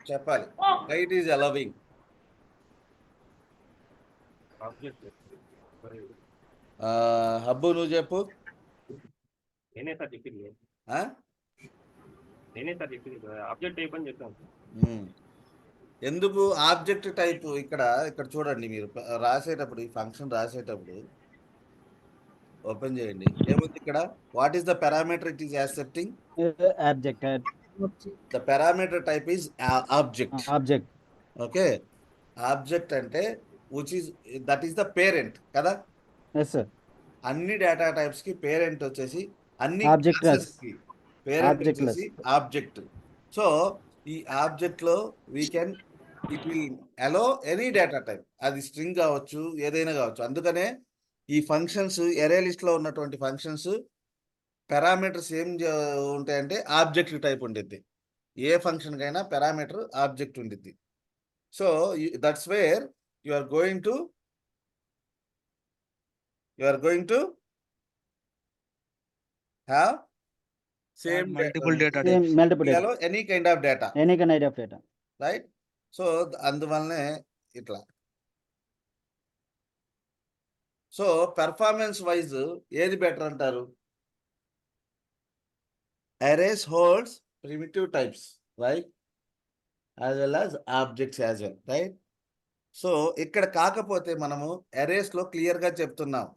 చెప్పాలి. Why it is allowing? Hub నువ్వు చెప్పు. నేనే సార్ చెప్పింది. ఆ? నేనే సార్ చెప్పింది. ఆబ్జెక్ట్ టైప్ అని చెప్పాను. ఎందుకు ఆబ్జెక్ట్ టైప్? ఇక్కడ చూడండి, మీరు రాసేటప్పుడు ఈ ఫంక్షన్ రాసేటప్పుడు ఓపెన్ చేయండి. ఏముంది ఇక్కడ? What is the parameter it is accepting? Object. The parameter type is object. Okay, object అంటే దట్ ఈస్ ద పేరెంట్ కదా. Yes sir. అన్ని డేటా టైప్స్ కి పేరెంట్ వచ్చేసి అన్ని Object క్లాసెస్ కి పేరెంట్ Object వచ్చేసి ఆబ్జెక్ట్. సో ఈ ఆబ్జెక్ట్ లో it will allow any data type. అది స్ట్రింగ్ కావచ్చు, ఏదైనా కావచ్చు. అందుకనే ఈ ఫంక్షన్స్ ఎరే లిస్ట్ లో ఉన్నటువంటి ఫంక్షన్స్ పారామీటర్స్ ఏం ఉంటాయంటే ఆబ్జెక్ట్ టైప్ ఉండిద్ది. ఏ ఫంక్షన్ కైనా పారామీటర్ ఆబ్జెక్ట్ ఉండిద్ది. So that's where you are going to have same multiple data Same types. multiple data. any kind of data, right? So అందువల్లనే ఇట్లా. సో పెర్ఫార్మెన్స్ వైజ్ ఏది better అంటారు? arrays holds primitive types, right, as well as objects as well, right? So ఇక్కడ కాకపోతే మనము arrays లో clear గా చెప్తున్నాం,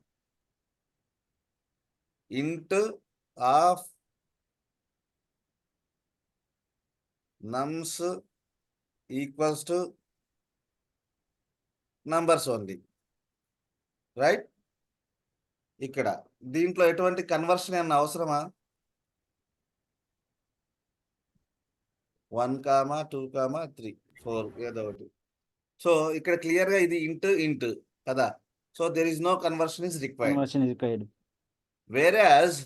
int of nums equals to numbers only, right? ఇక్కడ దీంట్లో ఎటువంటి కన్వర్షన్ ఏమన్నా అవసరమా? 1, 2, 3, 4 ఏదో ఒకటి. సో ఇక్కడ క్లియర్ గా ఇది ఇంట్ కదా. So there is no conversion is required. Whereas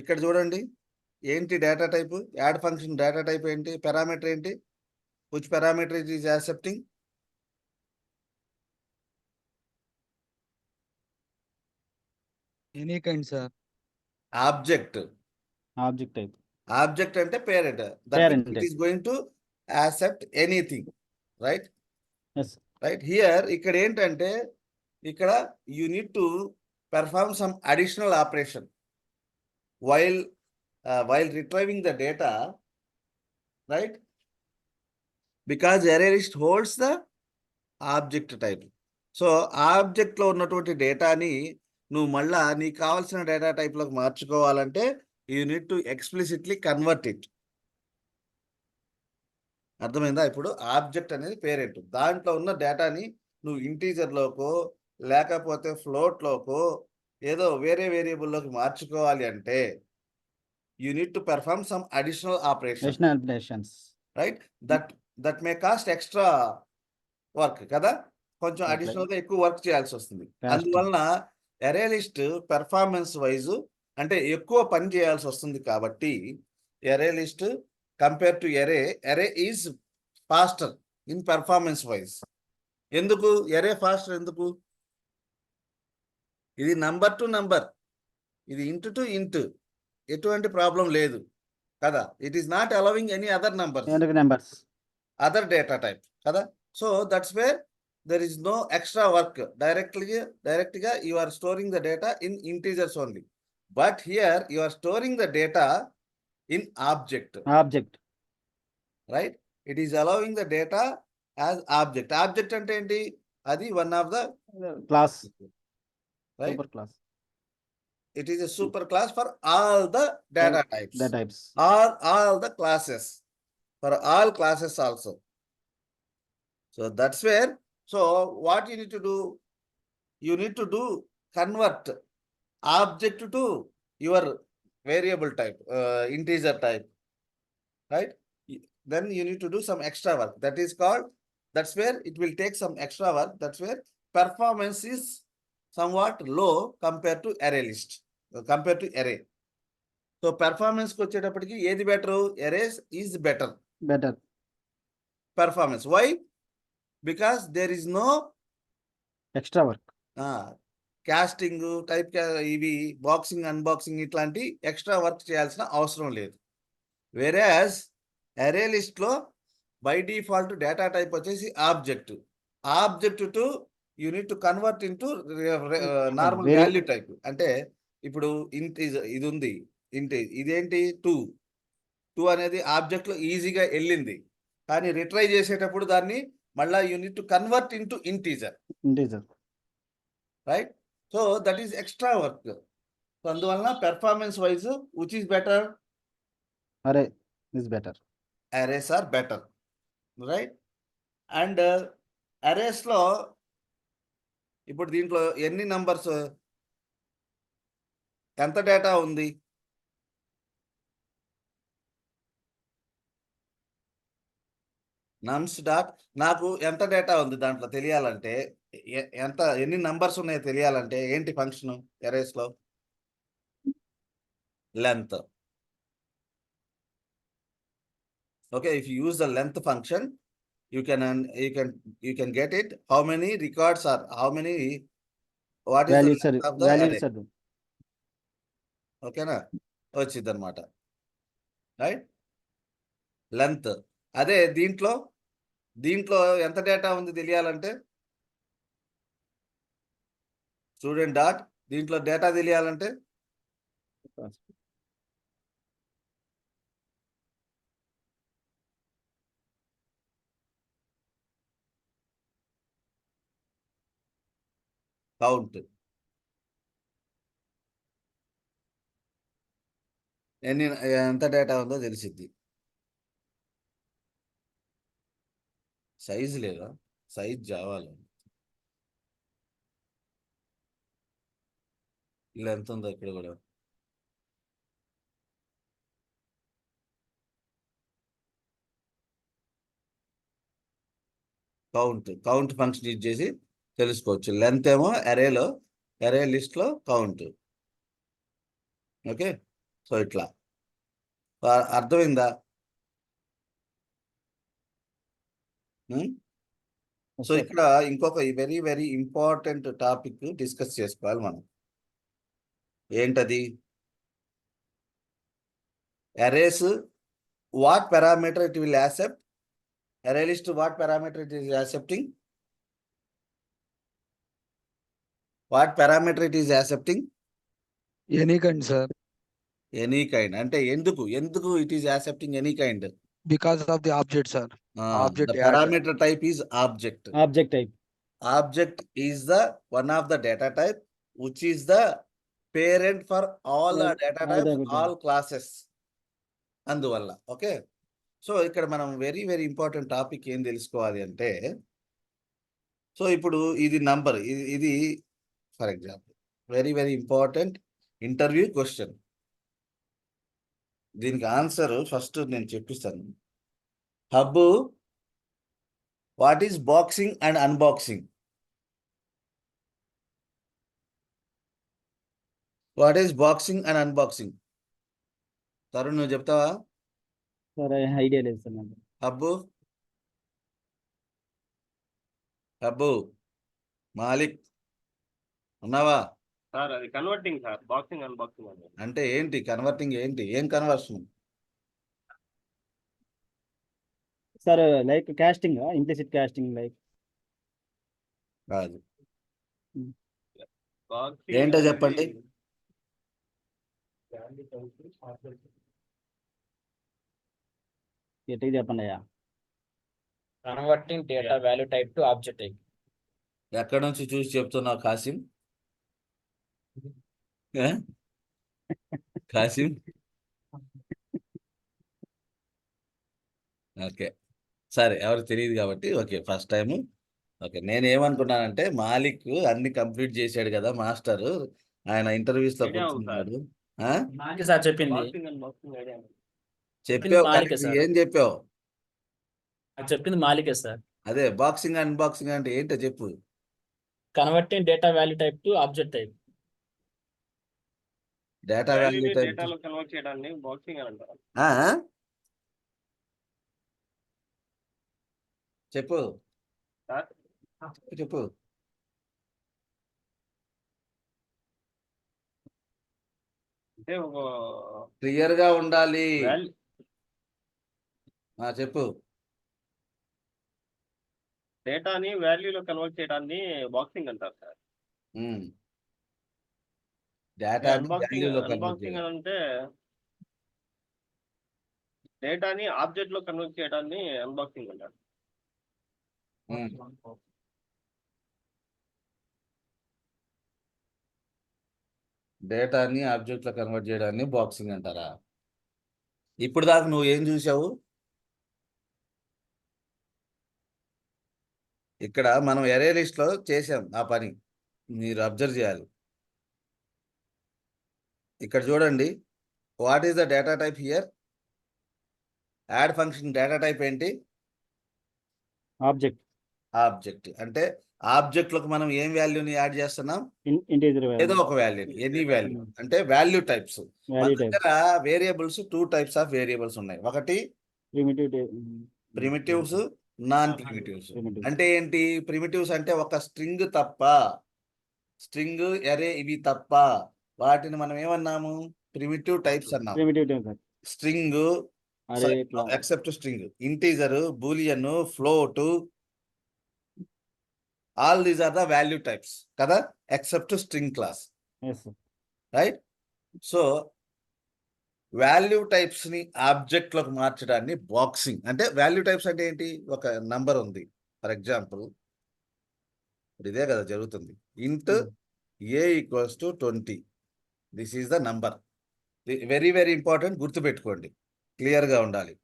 ఇక్కడ చూడండి, ఏంటి data type? Add function data type ఏంటి? పారామీటర్ ఏంటి? which parameter it is accepting? Any kind, sir. Object type. Object ante parent. Parent. It is going to accept anything, right? Yes. Right. Here ikkada entante, ikkada you need to perform some additional operation while retrieving the data, right? Because array list holds the object type. So object లో ఉన్నటువంటి డేటాని నువ్వు మళ్ళా నీకు కావాల్సిన data type లోకి మార్చుకోవాలంటే you need to explicitly convert it. అర్థమైందా? ఇప్పుడు ఆబ్జెక్ట్ అనేది పేరెంట్. దాంట్లో ఉన్న డేటాని నువ్వు ఇంటీజర్లోకో లేకపోతే ఫ్లోట్లోకో ఏదో వేరే వేరియబుల్లోకి మార్చుకోవాలి అంటే you need to perform some additional operations, right? That may cost extra work కదా. కొంచెం అడిషనల్ గా ఎక్కువ వర్క్ చేయాల్సి వస్తుంది. అందువలన ఎరే లిస్ట్ పెర్ఫార్మెన్స్ వైజ్ అంటే ఎక్కువ పని చేయాల్సి వస్తుంది. కాబట్టి array list compare to array is faster in performance wise. ఎందుకు ఎరే ఫాస్టర్? ఎందుకు? ఇది నంబర్ టు నంబర్, ఇది ఇంట్ టు ఇంట్, ఎటువంటి ప్రాబ్లం లేదు కదా. It is not allowing any other numbers, other data type కదా. So that's where there is no extra work. Directly you are storing the data in integers only, but here you are storing the data in object, right? It is allowing the data as object ante enti? Adi one of the class, right? super class. It is a super class for all the data types or all the classes, for all classes also. So that's where, so what you need to do? You need to convert object to your variable type, integer type, right? Then you need to do some extra work. That's where it will take some extra work. That's where performance is somewhat low compared to array list, compared to array. So performance ko vachetappadiki edi better? Arrays is better performance. Why? Because there is no extra work. Casting type ఇవి boxing unboxing ఇట్లాంటి extra work చేయాల్సిన అవసరం లేదు. Whereas array list లో by default data type వచ్చేసి object. Object to you need to convert into normal Very- value type. అంటే ఇప్పుడు ఇది ఉంది ఇదేంటి 2 అనేది ఆబ్జెక్ట్ లో ఈజీగా వెళ్ళింది, కానీ రిట్రై చేసేటప్పుడు దాన్ని మళ్ళా you need to convert into integer, integer. Right? So that is extra work. So అందువలన performance wise which is better? Array is better. Arrays are better, right? And arrays లో ఇప్పుడు దీంట్లో ఎన్ని నంబర్స్, ఎంత డేటా ఉంది? నమ్స్ డాట్ నాకు ఎంత data ఉంది దాంట్లో తెలియాలంటే, ఎన్ని నంబర్స్ ఉన్నాయో తెలియాలంటే ఏంటి ఫంక్షన్ అరేస్ లో? Length. Okay, if you use the length function you can get it how many records are, how many, what is Values the are length of the values array. are ఓకేనా? వచ్చింది అనమాట, right? Length. అదే దీంట్లో ఎంత data ఉంది తెలియాలంటే student dot దీంట్లో data తెలియాలంటే కౌంట్. ఎంత డేటా ఉందో తెలిసిద్ది. సైజు లేదా? సైజ్ జావాలో ఇలా ఎంత ఉందో ఇక్కడ కూడా. కౌంట్ ఫంక్షన్ యూజ్ చేసి తెలుసుకోవచ్చు. లెంత్ ఏమో అరే లిస్ట్ లో కౌంట్. ఓకే, సో ఇట్లా అర్థమైందా? సో ఇక్కడ ఇంకొక very very important topic discuss చేసుకోవాలి మనం. ఏంటది? Arrays, what parameter it will accept? అరే list what parameter it is accepting? What parameter it is accepting? Any kind sir. Any kind అంటే ఎందుకు it is accepting any kind? Because of the object sir. Object the add. parameter type is object. object type. Object is the one of the data type which is the parent for all the data all the types, data. all classes. అందువల్ల okay. So ఇక్కడ మనం very very important topic ఏం తెలుసుకోవాలి అంటే, so ఇప్పుడు ఇది number, ఇది for example very very important interview question. దీనికి ఆన్సర్ ఫస్ట్ నేను చెప్పిస్తాను. Habbu, what is boxing and unboxing? What is boxing and unboxing? Tarun నువ్వు చెప్తావా? సార్ ఐడియా లేదు సార్ నాకు. హబ్బు మాలిక్ ఉన్నావా? సార్ అది కన్వర్టింగ్ సార్, బాక్సింగ్ అన్బాక్సింగ్ అని. అంటే ఏంటి కన్వర్టింగ్? ఏంటి ఏం conversion? Sir like casting, implicit casting like. కాదు, బాక్సింగ్ ఏంటో చెప్పండి. గట్టిగా చెప్పండి అయ్యా. Converting data value type to object type. ఎక్కడి నుంచి చూసి చెప్తున్నావు కాసిం? ఏ? కాసిం ఓకే, సరే, ఎవరికి తెలియదు కాబట్టి ఓకే, ఫస్ట్ టైము. ఓకే, నేను ఏమనుకున్నానంటే మాలిక్ అన్ని కంప్లీట్ చేశాడు కదా మాస్టర్, ఆయన ఇంటర్వ్యూస్ లో ఐడియా ఉంది కూర్చున్నాడు. మాలిక్ సార్ చెప్పింది. Boxing unboxing idea. చెప్పావు మాలికే కానీ సార్. ఏం చెప్పావు? అది చెప్పింది మాలికే సార్. అదే బాక్సింగ్ అన్బాక్సింగ్ అంటే ఏంటో చెప్పు. Converting data value type to object type. Data value type. డేటాలో కన్వర్ట్ చేయడాన్ని బాక్సింగ్ అని అంటారు. చెప్పు సార్ చెప్పు. అంటే ఒక క్లియర్ గా ఉండాలి. వాల్యూ చెప్పు. డేటాని వాల్యూలో కన్వర్ట్ చేయడాన్ని బాక్సింగ్ అంటారు సార్. డేటాని అన్బాక్సింగ్ వాల్యూలో కన్వర్ట్ అన్బాక్సింగ్ చేయడం. అని అంటే డేటాని ఆబ్జెక్ట్ లో కన్వర్ట్ చేయడాన్ని అన్బాక్సింగ్ అంటారు. డేటాని ఆబ్జెక్ట్ లో కన్వర్ట్ చేయడాన్ని బాక్సింగ్ అంటారా? ఇప్పుడు దాకా నువ్వు ఏం చూసావు? ఇక్కడ మనం ఎరే లిస్ట్ లో చేసాం ఆ పని, మీరు అబ్జర్వ్ చేయాలి. ఇక్కడ చూడండి, what is the data type here? Add function data type ఏంటి? ఆబ్జెక్ట్. ఆబ్జెక్ట్. అంటే ఆబ్జెక్ట్ లకు మనం ఏం వాల్యూని యాడ్ చేస్తున్నాం? ఇంటీజర్ ఏదో ఒక వాల్యూ, ఎనీ వాల్యూ, అంటే వాల్యూ టైప్స్. మన వాల్యూ టైప్. దగ్గర వేరియబుల్స్ 2 టైప్స్ ఆఫ్ వేరియబుల్స్ ఉన్నాయి. ఒకటి ప్రిమిటివ్స్, నాన్ ప్రిమిటివ్స్. అంటే ఏంటి? ప్రిమిటివ్స్ అంటే ఒక స్ట్రింగ్ తప్ప, స్ట్రింగ్, ఎరే ఇవి తప్ప వాటిని మనం ఏమన్నాము? ప్రిమిటివ్ టైప్స్ అన్నాము. Primitive type. స్ట్రింగ్, అరే ఇట్లా except string, integer, boolean, float, all these are the value types కదా, except string class, yes sir. Right? So value types ని ఆబ్జెక్ట్ లోకి మార్చడాన్ని బాక్సింగ్ అంటే. వాల్యూ టైప్స్ అంటే ఏంటి? ఒక నంబర్ ఉంది, ఫర్ ఎగ్జాంపుల్ ఇదే కదా జరుగుతుంది. Int a equals to 20, this is the number. Very very important, గుర్తుపెట్టుకోండి, క్లియర్ గా ఉండాలి,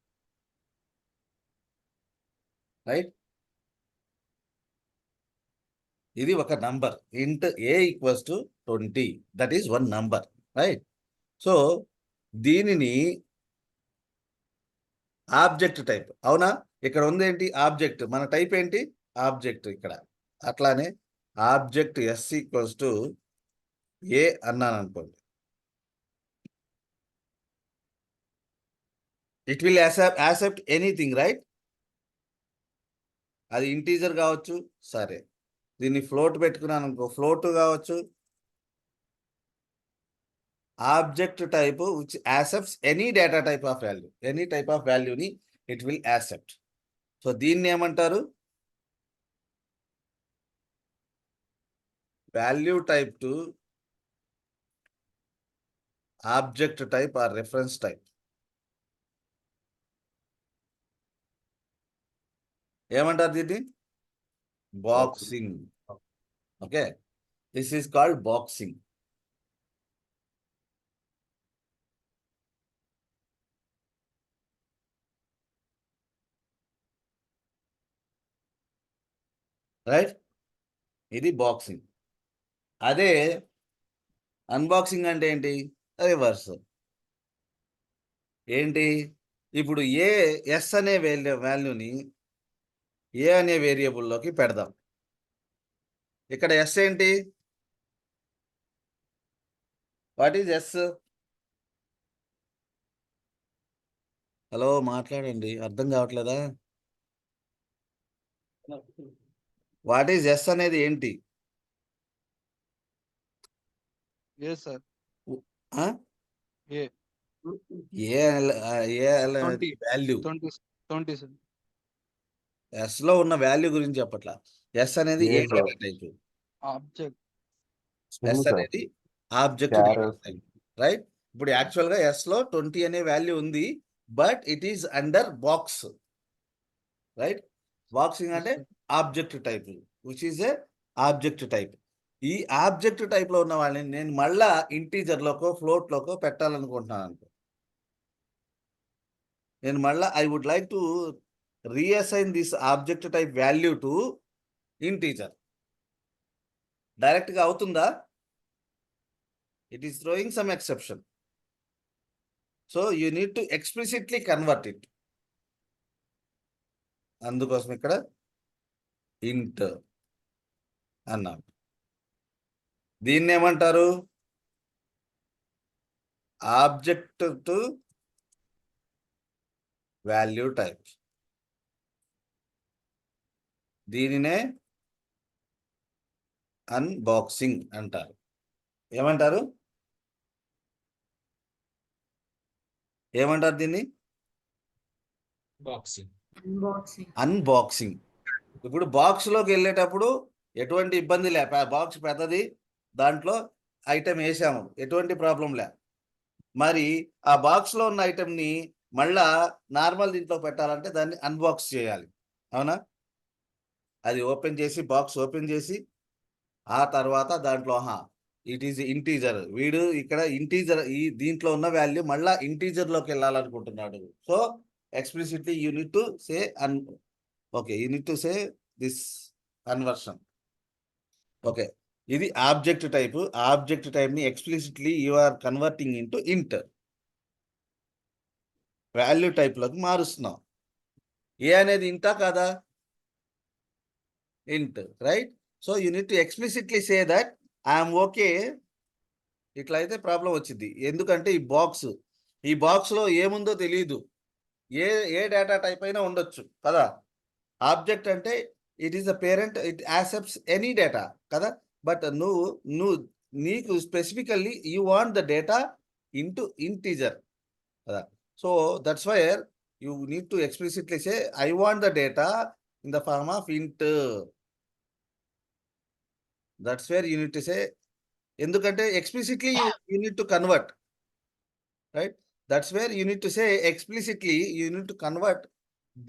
రైట్? ఇది ఒక number, int a equals to 20, that is one number, right? So దీనిని ఆబ్జెక్ట్ టైప్, అవునా? ఇక్కడ ఉంది ఏంటి? ఆబ్జెక్ట్. మన టైప్ ఏంటి? ఆబ్జెక్ట్. ఇక్కడ అట్లానే object S equals to A అన్నాను అనుకోండి, it will accept anything, right? అది ఇంటీజర్ కావచ్చు, సరే. దీన్ని ఫ్లోట్ పెట్టుకున్నాను అనుకో, ఫ్లోట్ కావచ్చు. Object type which accepts any data type of value, any type of వాల్యూని ఇట్ విల్ యాక్సెప్ట్. సో దీన్ని ఏమంటారు? Value type to object type or reference type. ఏమంటారు దీన్ని? Boxing. Okay, this is called boxing. Right? ఇది boxing. అదే unboxing అంటే ఏంటి? Reverse. ఏంటి? ఇప్పుడు ఎస్ అనే వాల్యూని ఏ అనే వేరియబుల్లోకి పెడదాం. ఇక్కడ ఎస్ ఏంటి? What is yes? హలో, మాట్లాడండి, అర్థం కావట్లేదా? వాట్ ఈజ్ ఎస్ అనేది ఏంటి? ఏ సార్, ఆ? A a value 20 sir. S లో ఉన్న వాల్యూ గురించి చెప్పట్లా. ఎస్ అనేది ఏ డేటా టైప్? ఆబ్జెక్ట్. ఎస్ అనేది ఆబ్జెక్ట్ టైప్, రైట్? ఇప్పుడు యాక్చువల్ గా ఎస్ లో 20 అనే వాల్యూ ఉంది, but it is under box, right? Boxing అంటే object type, which is a object type. ఈ ఆబ్జెక్ట్ టైప్ లో ఉన్న వాళ్ళని నేను మళ్ళా ఇంటీజర్ లోకో ఫ్లోట్ లోకో పెట్టాలనుకుంటున్నాను అనుకో, నేను మళ్ళా I would like to reassign this object type value to integer. Direct గా అవుతుందా? It is throwing some exception. So you need to explicitly convert it. అందుకోసం ఇక్కడ ఇంట్ అన్నాం. దీన్ని ఏమంటారు? Object to value type. దీనినే అన్బాక్సింగ్ అంటారు. ఏమంటారు? ఏమంటారు దీన్ని? బాక్సింగ్. అన్బాక్సింగ్. ఇప్పుడు బాక్స్ లోకి వెళ్ళేటప్పుడు ఎటువంటి ఇబ్బంది లే, బాక్స్ పెద్దది, దాంట్లో ఐటెం వేసాము, ఎటువంటి ప్రాబ్లం లే. మరి ఆ బాక్స్ లో ఉన్న ఐటెం ని మళ్ళా నార్మల్ దీంట్లో పెట్టాలంటే దాన్ని అన్బాక్స్ చేయాలి, అవునా? అది ఓపెన్ చేసి, బాక్స్ ఓపెన్ చేసి, ఆ తర్వాత దాంట్లో ఇట్ ఈస్ ఇంటీజర్, వీడు ఇక్కడ ఇంటీజర్, ఈ దీంట్లో ఉన్న వాల్యూ మళ్ళా ఇంటీజర్ లోకి వెళ్ళాలనుకుంటున్నాడు. So explicitly you need to say okay, you need to say this conversion. Okay, ఇది ఆబ్జెక్ట్ టైప్. ఆబ్జెక్ట్ టైప్ ని explicitly you are converting into int, value type లోకి మారుస్తున్నాం. ఏ అనేది ఇంటా కాదా? Int, right? So you need to explicitly say that I'm okay. ఇట్లా అయితే problem వచ్చింది, ఎందుకంటే ఈ బాక్స్ లో ఏముందో తెలియదు, ఏ డేటా టైప్ అయినా ఉండొచ్చు కదా. ఆబ్జెక్ట్ అంటే it is the parent, it accepts any data కదా. బట్ నువ్వు నీకు specifically you want the data into integer కదా. So that's where you need to explicitly say I want the data in the form of int. That's where you need to say, ఎందుకంటే explicitly you need to convert, right? That's where you need to say explicitly, you need to convert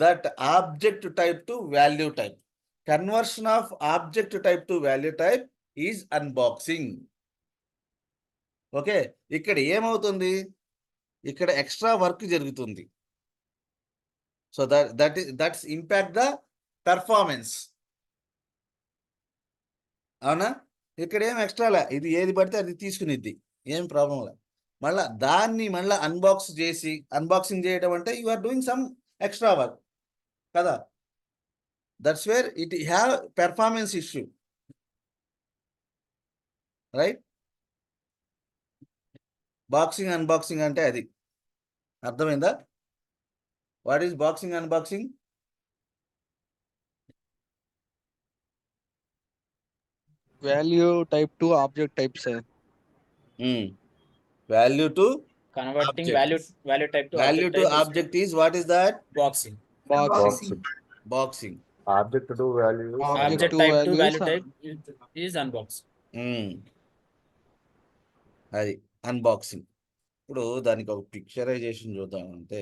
that object type to value type. Conversion of object type to value type is unboxing. Okay, ఇక్కడ ఏమవుతుంది, ఇక్కడ extra work జరుగుతుంది. So that's impact the performance, అవునా? ఇక్కడ ఏం ఎక్స్ట్రాలే, ఇది ఏది పడితే అది తీసుకునిద్ది, ఏం ప్రాబ్లం లే. మళ్ళా దాన్ని మళ్ళీ అన్బాక్సింగ్ చేయడం అంటే you are doing some extra work కదా. That's where it have performance issue, right? Boxing unboxing అంటే అది అర్థమైందా? What is boxing unboxing? Value type to object type, sir. Value to Converting Object. value type to value object to type is object is what is that? boxing. Boxing. Boxing. Object to value. Object to type to value value is type is unboxing. అది unboxing. ఇప్పుడు దానికి ఒక picturisation చూద్దామంటే,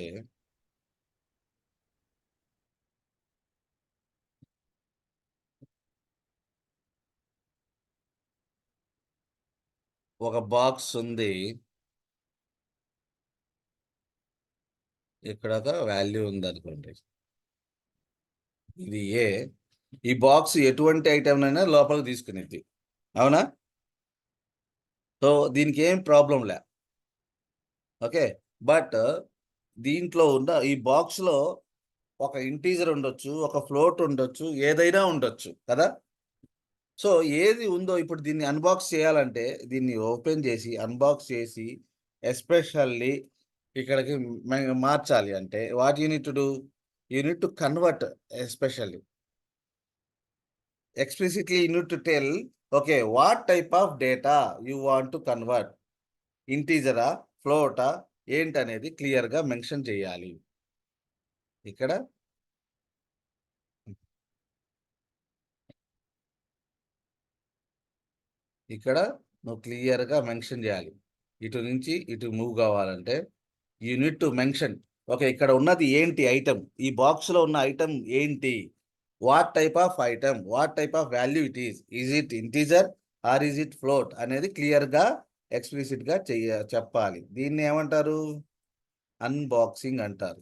ఒక box ఉంది, ఇక్కడ ఒక value ఉంది అనుకోండి, ఇది ఏ. ఈ బాక్స్ ఎటువంటి ఐటమ్ అయినా లోపలికి తీసుకునేది, అవునా? సో దీనికి ఏం ప్రాబ్లం లే, ఓకే. బట్ దీంట్లో ఉన్న ఈ బాక్స్ లో ఒక ఇంటీజర్ ఉండొచ్చు, ఒక ఫ్లోట్ ఉండొచ్చు, ఏదైనా ఉండొచ్చు కదా. సో ఏది ఉందో ఇప్పుడు దీన్ని అన్బాక్స్ చేయాలంటే, దీన్ని ఓపెన్ చేసి అన్బాక్స్ చేసి ఎస్పెషల్లీ ఇక్కడికి మార్చాలి అంటే what you need to do? You need to convert, especially explicitly you need to tell, okay, what type of data you want to convert, integer ఆ float ఆ ఏంటి అనేది క్లియర్ గా మెన్షన్ చేయాలి. ఇక్కడ నువ్వు క్లియర్ గా మెన్షన్ చేయాలి. ఇటు నుంచి ఇటు మూవ్ కావాలంటే you need to mention, okay, ఇక్కడ ఉన్నది ఏంటి ఐటమ్, ఈ బాక్స్ లో ఉన్న ఐటమ్ ఏంటి, what type of item, what type of value it is it integer or is it float అనేది క్లియర్ గా ఎక్స్ప్లిసిట్ గా చెప్పాలి. దీన్ని ఏమంటారు? అన్బాక్సింగ్ అంటారు.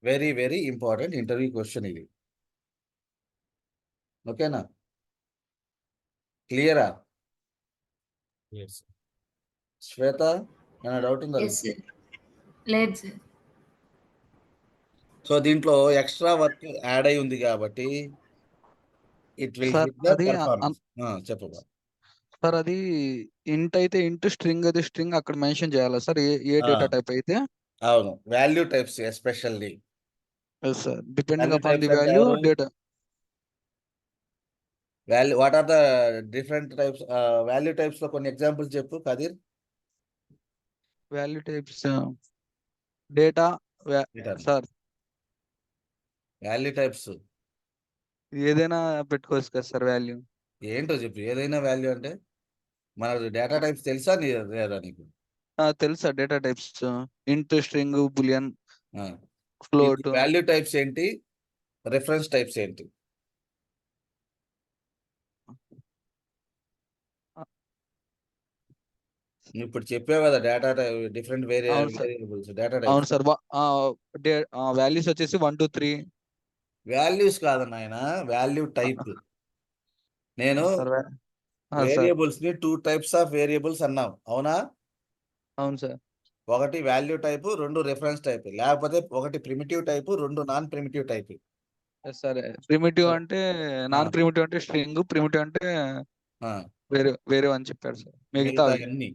Very very important interview question ఇది, ఓకేనా? క్లియరా? Yes. శ్వేత, ఏమైనా డౌట్ ఉందా? Yes, sir. లేదు సార్. సో దీంట్లో ఎక్స్ట్రా వర్క్ యాడ్ అయి ఉంది కాబట్టి it will Sir, hit the అది పెర్ఫార్మెన్స్. చెప్పు. సార్ అది ఇంట్ అయితే ఇంట్, స్ట్రింగ్ అయితే స్ట్రింగ్ అక్కడ మెన్షన్ చేయాలా సార్? ఏ డేటా టైప్ అయితే? అవును, value types especially. Yes, sir. Depending Value upon the types అంటే value, ఎవరు? data. What are the different types? Value types లో కొన్ని ఎగ్జాంపుల్స్ చెప్పు Kadir. Value types, data, Data. sir. Value types ఏదైనా పెట్టుకోవచ్చు కదా సార్ వాల్యూ. ఏంటో చెప్పు, ఏదైనా వాల్యూ అంటే మన డేటా టైప్స్ తెలుసా లేదా నీకు? తెలుసా డేటా టైప్స్? ఇంట్, స్ట్రింగ్, బులియన్, ఆ. ఫ్లోట్. వాల్యూ టైప్స్ ఏంటి, రిఫరెన్స్ టైప్స్ ఏంటి? నువ్వు ఇప్పుడు చెప్పావు కదా డేటా డిఫరెంట్ అవును సార్. వేరియబుల్స్ డేటా అవును టైప్స్. సార్. వాల్యూస్ వచ్చేసి 1 2 3. వాల్యూస్ కాదు నాయన, వాల్యూ టైప్. నేను సార్ సార్. వేరియబుల్స్ ని 2 టైప్స్ ఆఫ్ వేరియబుల్స్ అన్నాం, అవునా? అవును సార్. ఒకటి వాల్యూ టైప్, రెండు రిఫరెన్స్ టైప్, లేకపోతే ఒకటి ప్రిమిటివ్ టైప్, రెండు నాన్ ప్రిమిటివ్ టైప్. సరే, ప్రిమిటివ్ అంటే నాన్ ప్రిమిటివ్ అంటే స్ట్రింగ్, ప్రిమిటివ్ అంటే వేరే వేరే అని చెప్పారు సార్ మిగతా. మిగతా అన్ని.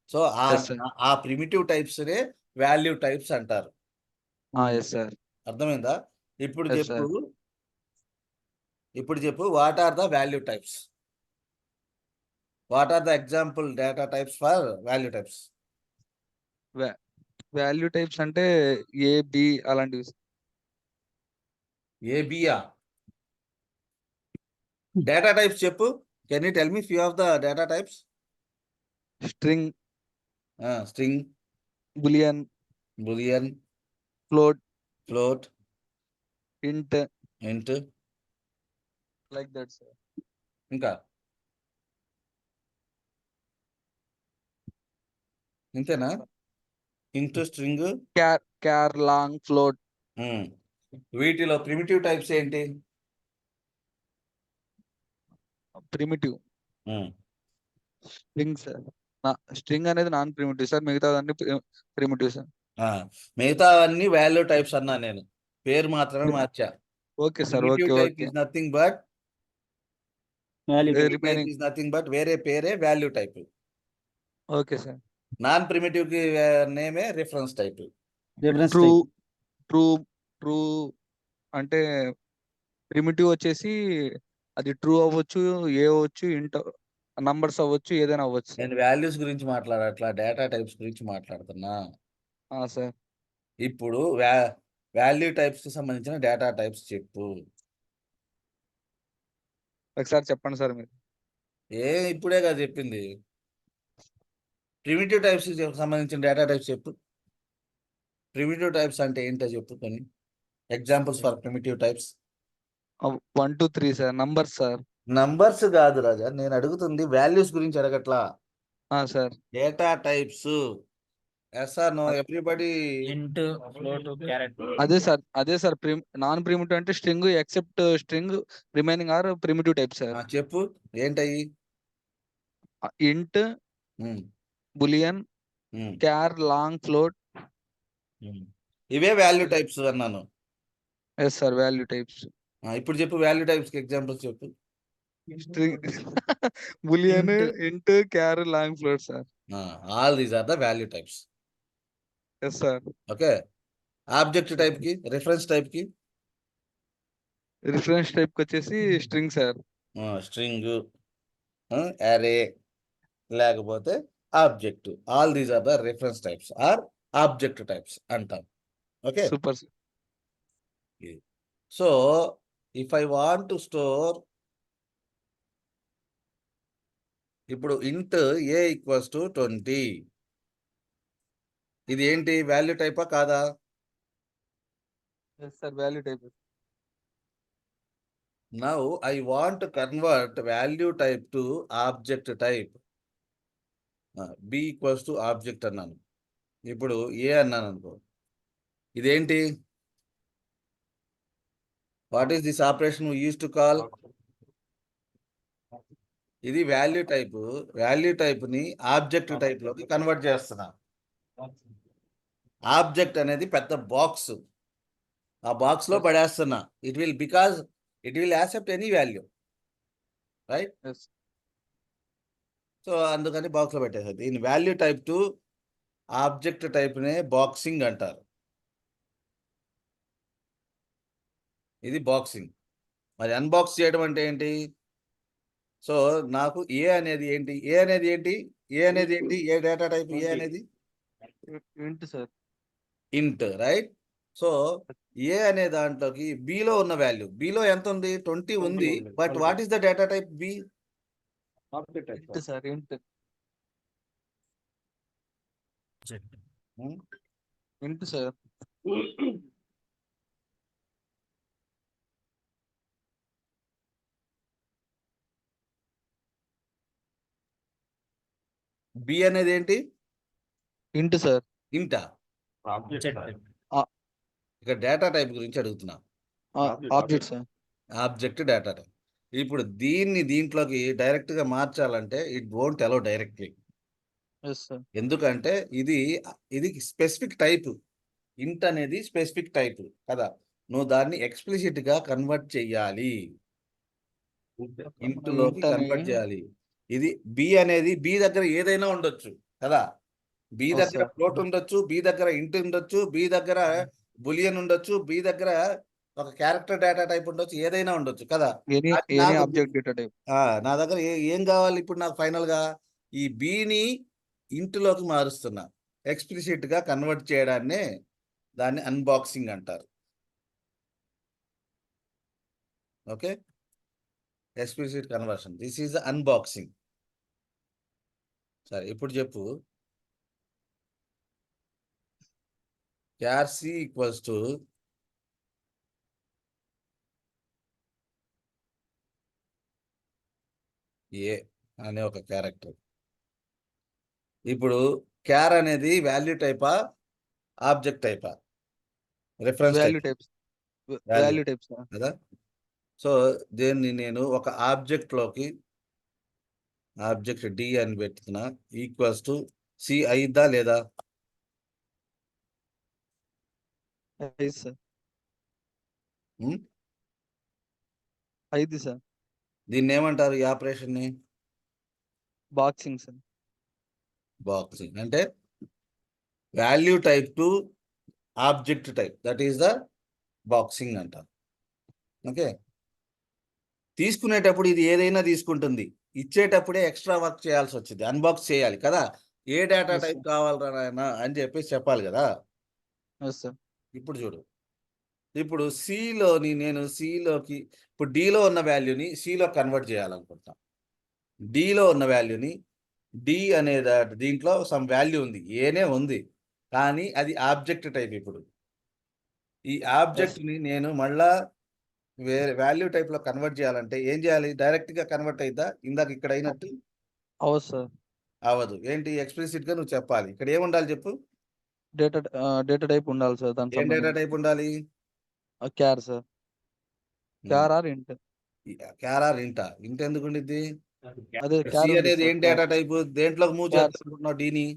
So Yes, sir. ఆ ప్రిమిటివ్ టైప్స్ నే వాల్యూ టైప్స్ అంటారు. Yes sir. అర్థమైందా? ఇప్పుడు Yes, చెప్పు, sir. What are the value types? What are the example data types for value types? Value types అంటే ఏ, బి అలాంటివి. ఏబియా? డేటా టైప్స్ చెప్పు. Can you tell me few of the data types? String, string, boolean, boolean, float, float, int, int, like that sir. ఇంకా ఇంతేనా? Int, string. Char, long, float. వీటిలో primitive types ఏంటి? Primitive um. String sir. String అనేది non primitive sir, మిగతాదన్నీ primitive sir. మిగతా అన్ని value types అన్నా, నేను పేరు మాత్రమే మార్చా. Okay sir. Primitive okay type okay. Is nothing but value remaining. వేరే పేరే value type. Okay sir. Non primitive కి నేమే reference type. Reference true, type. True, true అంటే ప్రిమిటివ్ వచ్చేసి అది ట్రూ అవ్వచ్చు, ఏ అవ్వచ్చు, ఇంట్ నంబర్స్ అవ్వచ్చు, ఏదైనా అవ్వచ్చు సార్. నేను వాల్యూస్ గురించి మాట్లాడట్లా, డేటా టైప్స్ గురించి మాట్లాడుతున్నా. సార్. ఇప్పుడు వాల్యూ టైప్స్ కి సంబంధించిన డేటా టైప్స్ చెప్పు. ఒకసారి చెప్పండి సార్ మీరు. ఇప్పుడే కదా చెప్పింది. ప్రిమిటివ్ టైప్స్ కి సంబంధించిన డేటా టైప్స్ చెప్పు. ప్రిమిటివ్ టైప్స్ అంటే ఏంటో చెప్పు కొన్ని examples for primitive types. 1 2 3 sir, numbers sir. Numbers కాదు రాజా, నేను అడుగుతుంది వాల్యూస్ గురించి అడగట్లా, sir. Data types. Yes or no everybody? Int, float, క్యారెట్. అదే సార్ నాన్ ప్రిమిటివ్ అంటే string, except string, remaining are primitive type sir. చెప్పు ఏంటయ్యి? Int, um, boolean, um, char, long, float. ఇవే వాల్యూ టైప్స్ అన్నాను. Yes sir, value types. ఇప్పుడు చెప్పు value types కి ఎగ్జాంపుల్స్ చెప్పు. String, boolean, int, char, long, float sir. All these are the value types. Yes sir. Okay. Object type కి, reference type కి? Reference type కి వచ్చేసి string sir. String, array, లేకపోతే object. All these are the reference types or object types అంటాం. Okay. Super sir. So if I want to store, ఇప్పుడు int a equals to 20, ఇది ఏంటి, value టైపా కాదా? Yes sir, value type. Now I want convert value type to object type. B equals to object అన్నాను, ఇప్పుడు a అన్నాను అనుకో, ఇదేంటి? What is this operation we use to call? ఇది వాల్యూ టైప్. వాల్యూ టైప్ ని object type లోకి convert చేస్తున్నా. Object అనేది పెద్ద బాక్స్, ఆ బాక్స్ లో పడేస్తున్నా. It will accept any value, right? Yes. So అందుకని బాక్స్ లో పెట్టేసారు. దీని value type to object type నే బాక్సింగ్ అంటారు. ఇది బాక్సింగ్. మరి అన్బాక్స్ చేయడం అంటే ఏంటి? సో నాకు ఏ అనేది ఏంటి? ఏ డేటా టైప్ ఏ అనేది? ఇంట్ సార్. ఇంట్, రైట్? సో ఏ అనే దాంట్లోకి బిలో ఉన్న వాల్యూ, బిలో ఎంత ఉంది? 20 ఉంది. ఉంది. But 20. What is the data type B? Object type int sir int int sir. B అనేది ఏంటి? ఇంట్ సార్. ఇంటా? ఆబ్జెక్ట్ ఇక్కడ డేటా టైప్ గురించి అడుగుతున్నా. Object sir. Object data type. ఇప్పుడు దీన్ని దీంట్లోకి డైరెక్ట్ గా మార్చాలంటే it won't allow directly. Yes sir. ఎందుకంటే ఇది ఇది స్పెసిఫిక్ టైప్. ఇంట్ అనేది స్పెసిఫిక్ టైప్ కదా. నువ్వు దాన్ని ఎక్స్ప్లిసిట్ గా కన్వర్ట్ చెయ్యాలి, ఇంట్లోకి int అని- కన్వర్ట్ చేయాలి. ఇది బి అనేది బి దగ్గర ఏదైనా ఉండొచ్చు కదా. బి అవును దగ్గర సార్. ఫ్లోట్ ఉండొచ్చు, బి దగ్గర ఇంట్ ఉండొచ్చు, బి దగ్గర బులియన్ ఉండొచ్చు, బి దగ్గర ఒక క్యారెక్టర్ డేటా టైప్ ఉండొచ్చు, ఏదైనా ఉండొచ్చు కదా. ఎనీ అది ఎనీ నాకు ఆబ్జెక్ట్ డేటా టైప్. నా దగ్గర ఏం కావాలి ఇప్పుడు నాకు ఫైనల్ గా? ఈ బిని ఇంట్లోకి మారుస్తున్నా, ఎక్స్ప్లిసిట్ గా కన్వర్ట్ చేయడాన్ని దాన్ని అన్బాక్సింగ్ అంటారు. Okay, explicit conversion, this is unboxing. సరే ఇప్పుడు చెప్పు. char c equals to a అనే ఒక క్యారెక్టర్. ఇప్పుడు క్యార్ అనేది వాల్యూ టైపా, ఆబ్జెక్ట్ టైపా? Reference value type types. Value types sir. కదా. సో దీన్ని నేను ఒక ఆబ్జెక్ట్ లోకి ఆబ్జెక్ట్ డి అని పెడుతున్నా, ఈక్వల్స్ టు సి అయిద్దా లేదా? ఐదు సార్. ఉమ్? ఐదు సార్. దీన్ని ఏమంటారు ఈ ఆపరేషన్ ని? Boxing sir. బాక్సింగ్ అంటే value type to object type, that is the boxing అంటారు. ఓకే, తీసుకునేటప్పుడు ఇది ఏదైనా తీసుకుంటుంది, ఇచ్చేటప్పుడే ఎక్స్ట్రా వర్క్ చేయాల్సి వచ్చింది, అన్బాక్స్ చేయాలి కదా. ఏ డేటా Yes, టైప్ sir. కావాలరా నాయనా అని చెప్పేసి చెప్పాలి కదా. Yes sir. ఇప్పుడు చూడు, ఇప్పుడు సిలోని నేను సిలోకి ఇప్పుడు డిలో ఉన్న వాల్యూని సిలో కన్వర్ట్ చేయాలనుకుంటా. డిలో ఉన్న వాల్యూని డి అనే దీంట్లో సమ్ వాల్యూ ఉంది, ఏనే ఉంది, కానీ అది ఆబ్జెక్ట్ టైప్. ఇప్పుడు ఈ ఆబ్జెక్ట్ ని నేను మళ్ళా వేరే వాల్యూ టైప్ లో కన్వర్ట్ చేయాలంటే ఏం చేయాలి? డైరెక్ట్ గా కన్వర్ట్ అయిద్దా ఇందాక ఇక్కడ అయినట్టు? అవును సార్. అవ్వదు. ఏంటి? ఎక్స్ప్లిసిట్ గా నువ్వు చెప్పాలి. ఇక్కడ ఏముండాలి చెప్పు? డేటా టైప్ ఉండాలి సార్. దానికి ఏం డేటా టైప్ ఉండాలి? క్యార్ సార్. క్యార్ ఆర్ ఇంట్. క్యార్ ఆర్ ఇంటా? ఇంట ఎందుకు ఉండిద్ది? అదే సి క్యార్ అనేది ఏం డేటా టైప్? దేంట్లోకి మూవ్ Char. చేద్దాం అనుకుంటున్నావు? డిని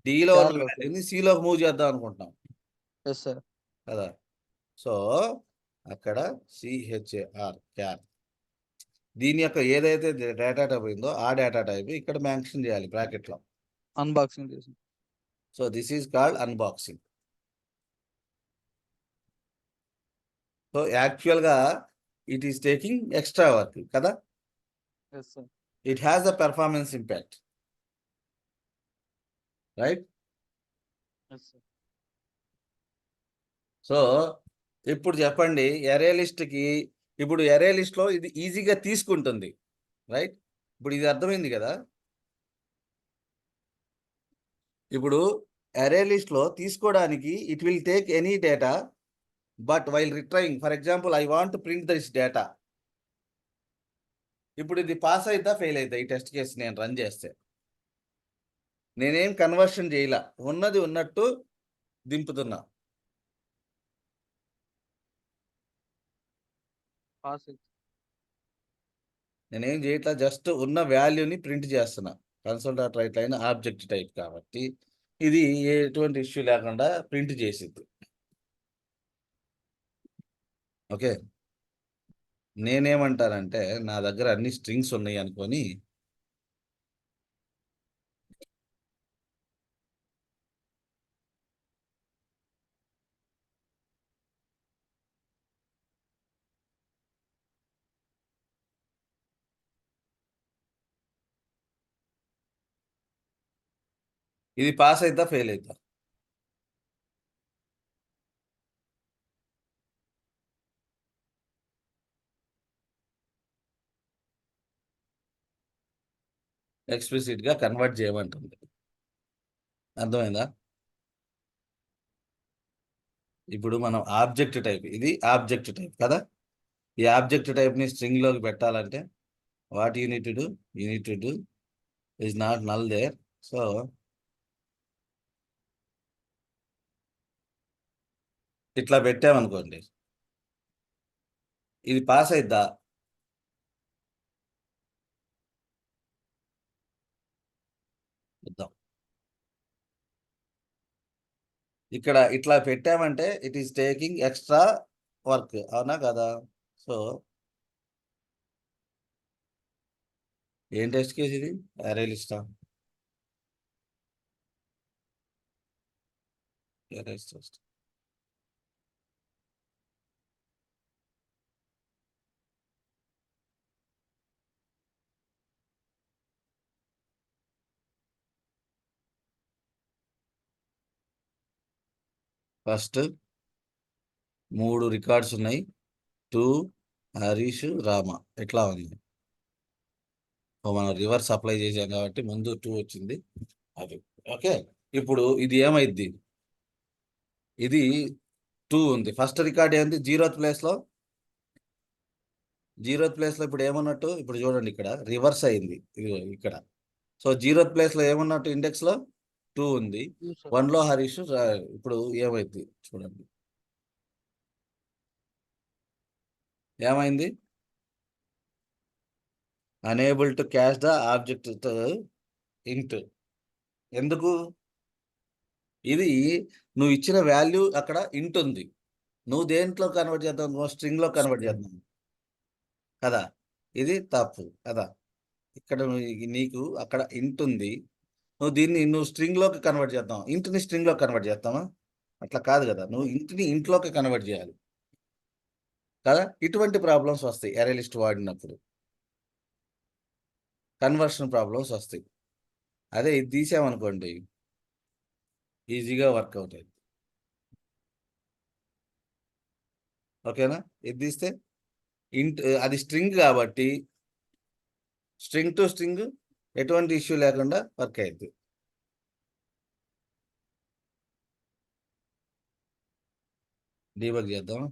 డిలో ఉన్న Char లో వాల్యూని సిలోకి మూవ్ చేద్దాం అనుకుంటున్నాం ఎస్ సార్. కదా. సో అక్కడ సిహెచ్ఏఆర్ క్యార్, దీని యొక్క ఏదైతే డేటా టైప్ ఉందో ఆ డేటా టైప్ ఇక్కడ మెన్షన్ చేయాలి బ్రాకెట్ లో. అన్బాక్సింగ్ చేసి. So this is called unboxing. So actual గా it is taking extra work కదా. Yes sir. It has a performance impact, right? Yes sir. So ఇప్పుడు చెప్పండి, ఎరే లిస్ట్ కి, ఇప్పుడు ఎరే లిస్ట్ లో ఇది ఈజీగా తీసుకుంటుంది, రైట్? ఇప్పుడు ఇది అర్థమైంది కదా. ఇప్పుడు అరే లిస్ట్ లో తీసుకోవడానికి it will take any data, but while retrying, for example I want print this data. ఇప్పుడు ఇది పాస్ అయిద్దా ఫెయిల్ అయిద్దా? ఈ టెస్ట్ కేసు నేను రన్ చేస్తే నేనేం కన్వర్షన్ చేయలా, ఉన్నది ఉన్నట్టు దింపుతున్నా. పాస్. నేనేం చేయట్లా, జస్ట్ ఉన్న వాల్యూని ప్రింట్ చేస్తున్నా. Console dot write line object type కాబట్టి ఇది ఎటువంటి ఇష్యూ లేకుండా ప్రింట్ చేసిద్ది. ఓకే, నేనేమంటానంటే నా దగ్గర అన్ని స్ట్రింగ్స్ ఉన్నాయి అనుకొని ఇది పాస్ అయిద్దా ఫెయిల్ అయిద్దా? ఎక్స్ప్లిసిట్ గా కన్వర్ట్ చేయమంటుంది. అర్థమైందా? ఇప్పుడు మనం ఆబ్జెక్ట్ టైప్, ఇది ఆబ్జెక్ట్ టైప్ కదా. ఈ ఆబ్జెక్ట్ టైప్ ని స్ట్రింగ్ లోకి పెట్టాలంటే what unit to do, unit to do is not null there. So ఇట్లా పెట్టామనుకోండి, ఇది పాస్ అయిద్దా? చూద్దాం. ఇక్కడ ఇట్లా పెట్టామంటే it is taking extra work, అవునా కదా? సో ఏం టెస్ట్ కేసు ఇది? అరే లిస్టా? టెస్ట్. ఫస్ట్ 3 రికార్డ్స్ ఉన్నాయి, 2 హరీష్ రామ. ఎట్లా ఉంది? మనం రివర్స్ అప్లై చేసాం కాబట్టి ముందు 2 వచ్చింది అది. ఓకే, ఇప్పుడు ఇది ఏమైద్ది? ఇది 2 ఉంది. ఫస్ట్ రికార్డ్ ఏంది? 0th ప్లేస్లో. 0th ప్లేస్లో ఇప్పుడు ఏమన్నట్టు? ఇప్పుడు చూడండి, ఇక్కడ రివర్స్ అయింది ఇది ఇక్కడ. సో 0th ప్లేస్లో ఏమన్నట్టు? ఇండెక్స్లో 2 ఉంది, 1లో హరీష్. ఇప్పుడు ఏమైంది చూడండి, ఏమైంది? Unable to cash the object ఇంట్. ఎందుకు? ఇది నువ్వు ఇచ్చిన వాల్యూ అక్కడ ఇంట్ ఉంది, నువ్వు దేంట్లో కన్వర్ట్ చేద్దాం? నువ్వు స్ట్రింగ్ లో కన్వర్ట్ చేద్దాం కదా. ఇది తప్పు కదా. ఇక్కడ నీకు అక్కడ ఇంట్ ఉంది, నువ్వు స్ట్రింగ్ లోకి కన్వర్ట్ చేద్దాం. ఇంట్ని స్ట్రింగ్ లో కన్వర్ట్ చేస్తామా? అట్లా కాదు కదా. నువ్వు ఇంట్ని ఇంట్లోకి కన్వర్ట్ చేయాలి కదా. ఇటువంటి ప్రాబ్లమ్స్ వస్తాయి అరే లిస్ట్ వాడినప్పుడు, కన్వర్షన్ ప్రాబ్లమ్స్ వస్తాయి. అదే ఇది తీసామనుకోండి, ఈజీగా వర్కౌట్ అయింది. ఓకేనా? ఇది తీస్తే ఇంట్, అది స్ట్రింగ్ కాబట్టి స్ట్రింగ్ టు స్ట్రింగ్ ఎటువంటి ఇష్యూ లేకుండా వర్క్ అయింది. డీబగ్ చేద్దాం.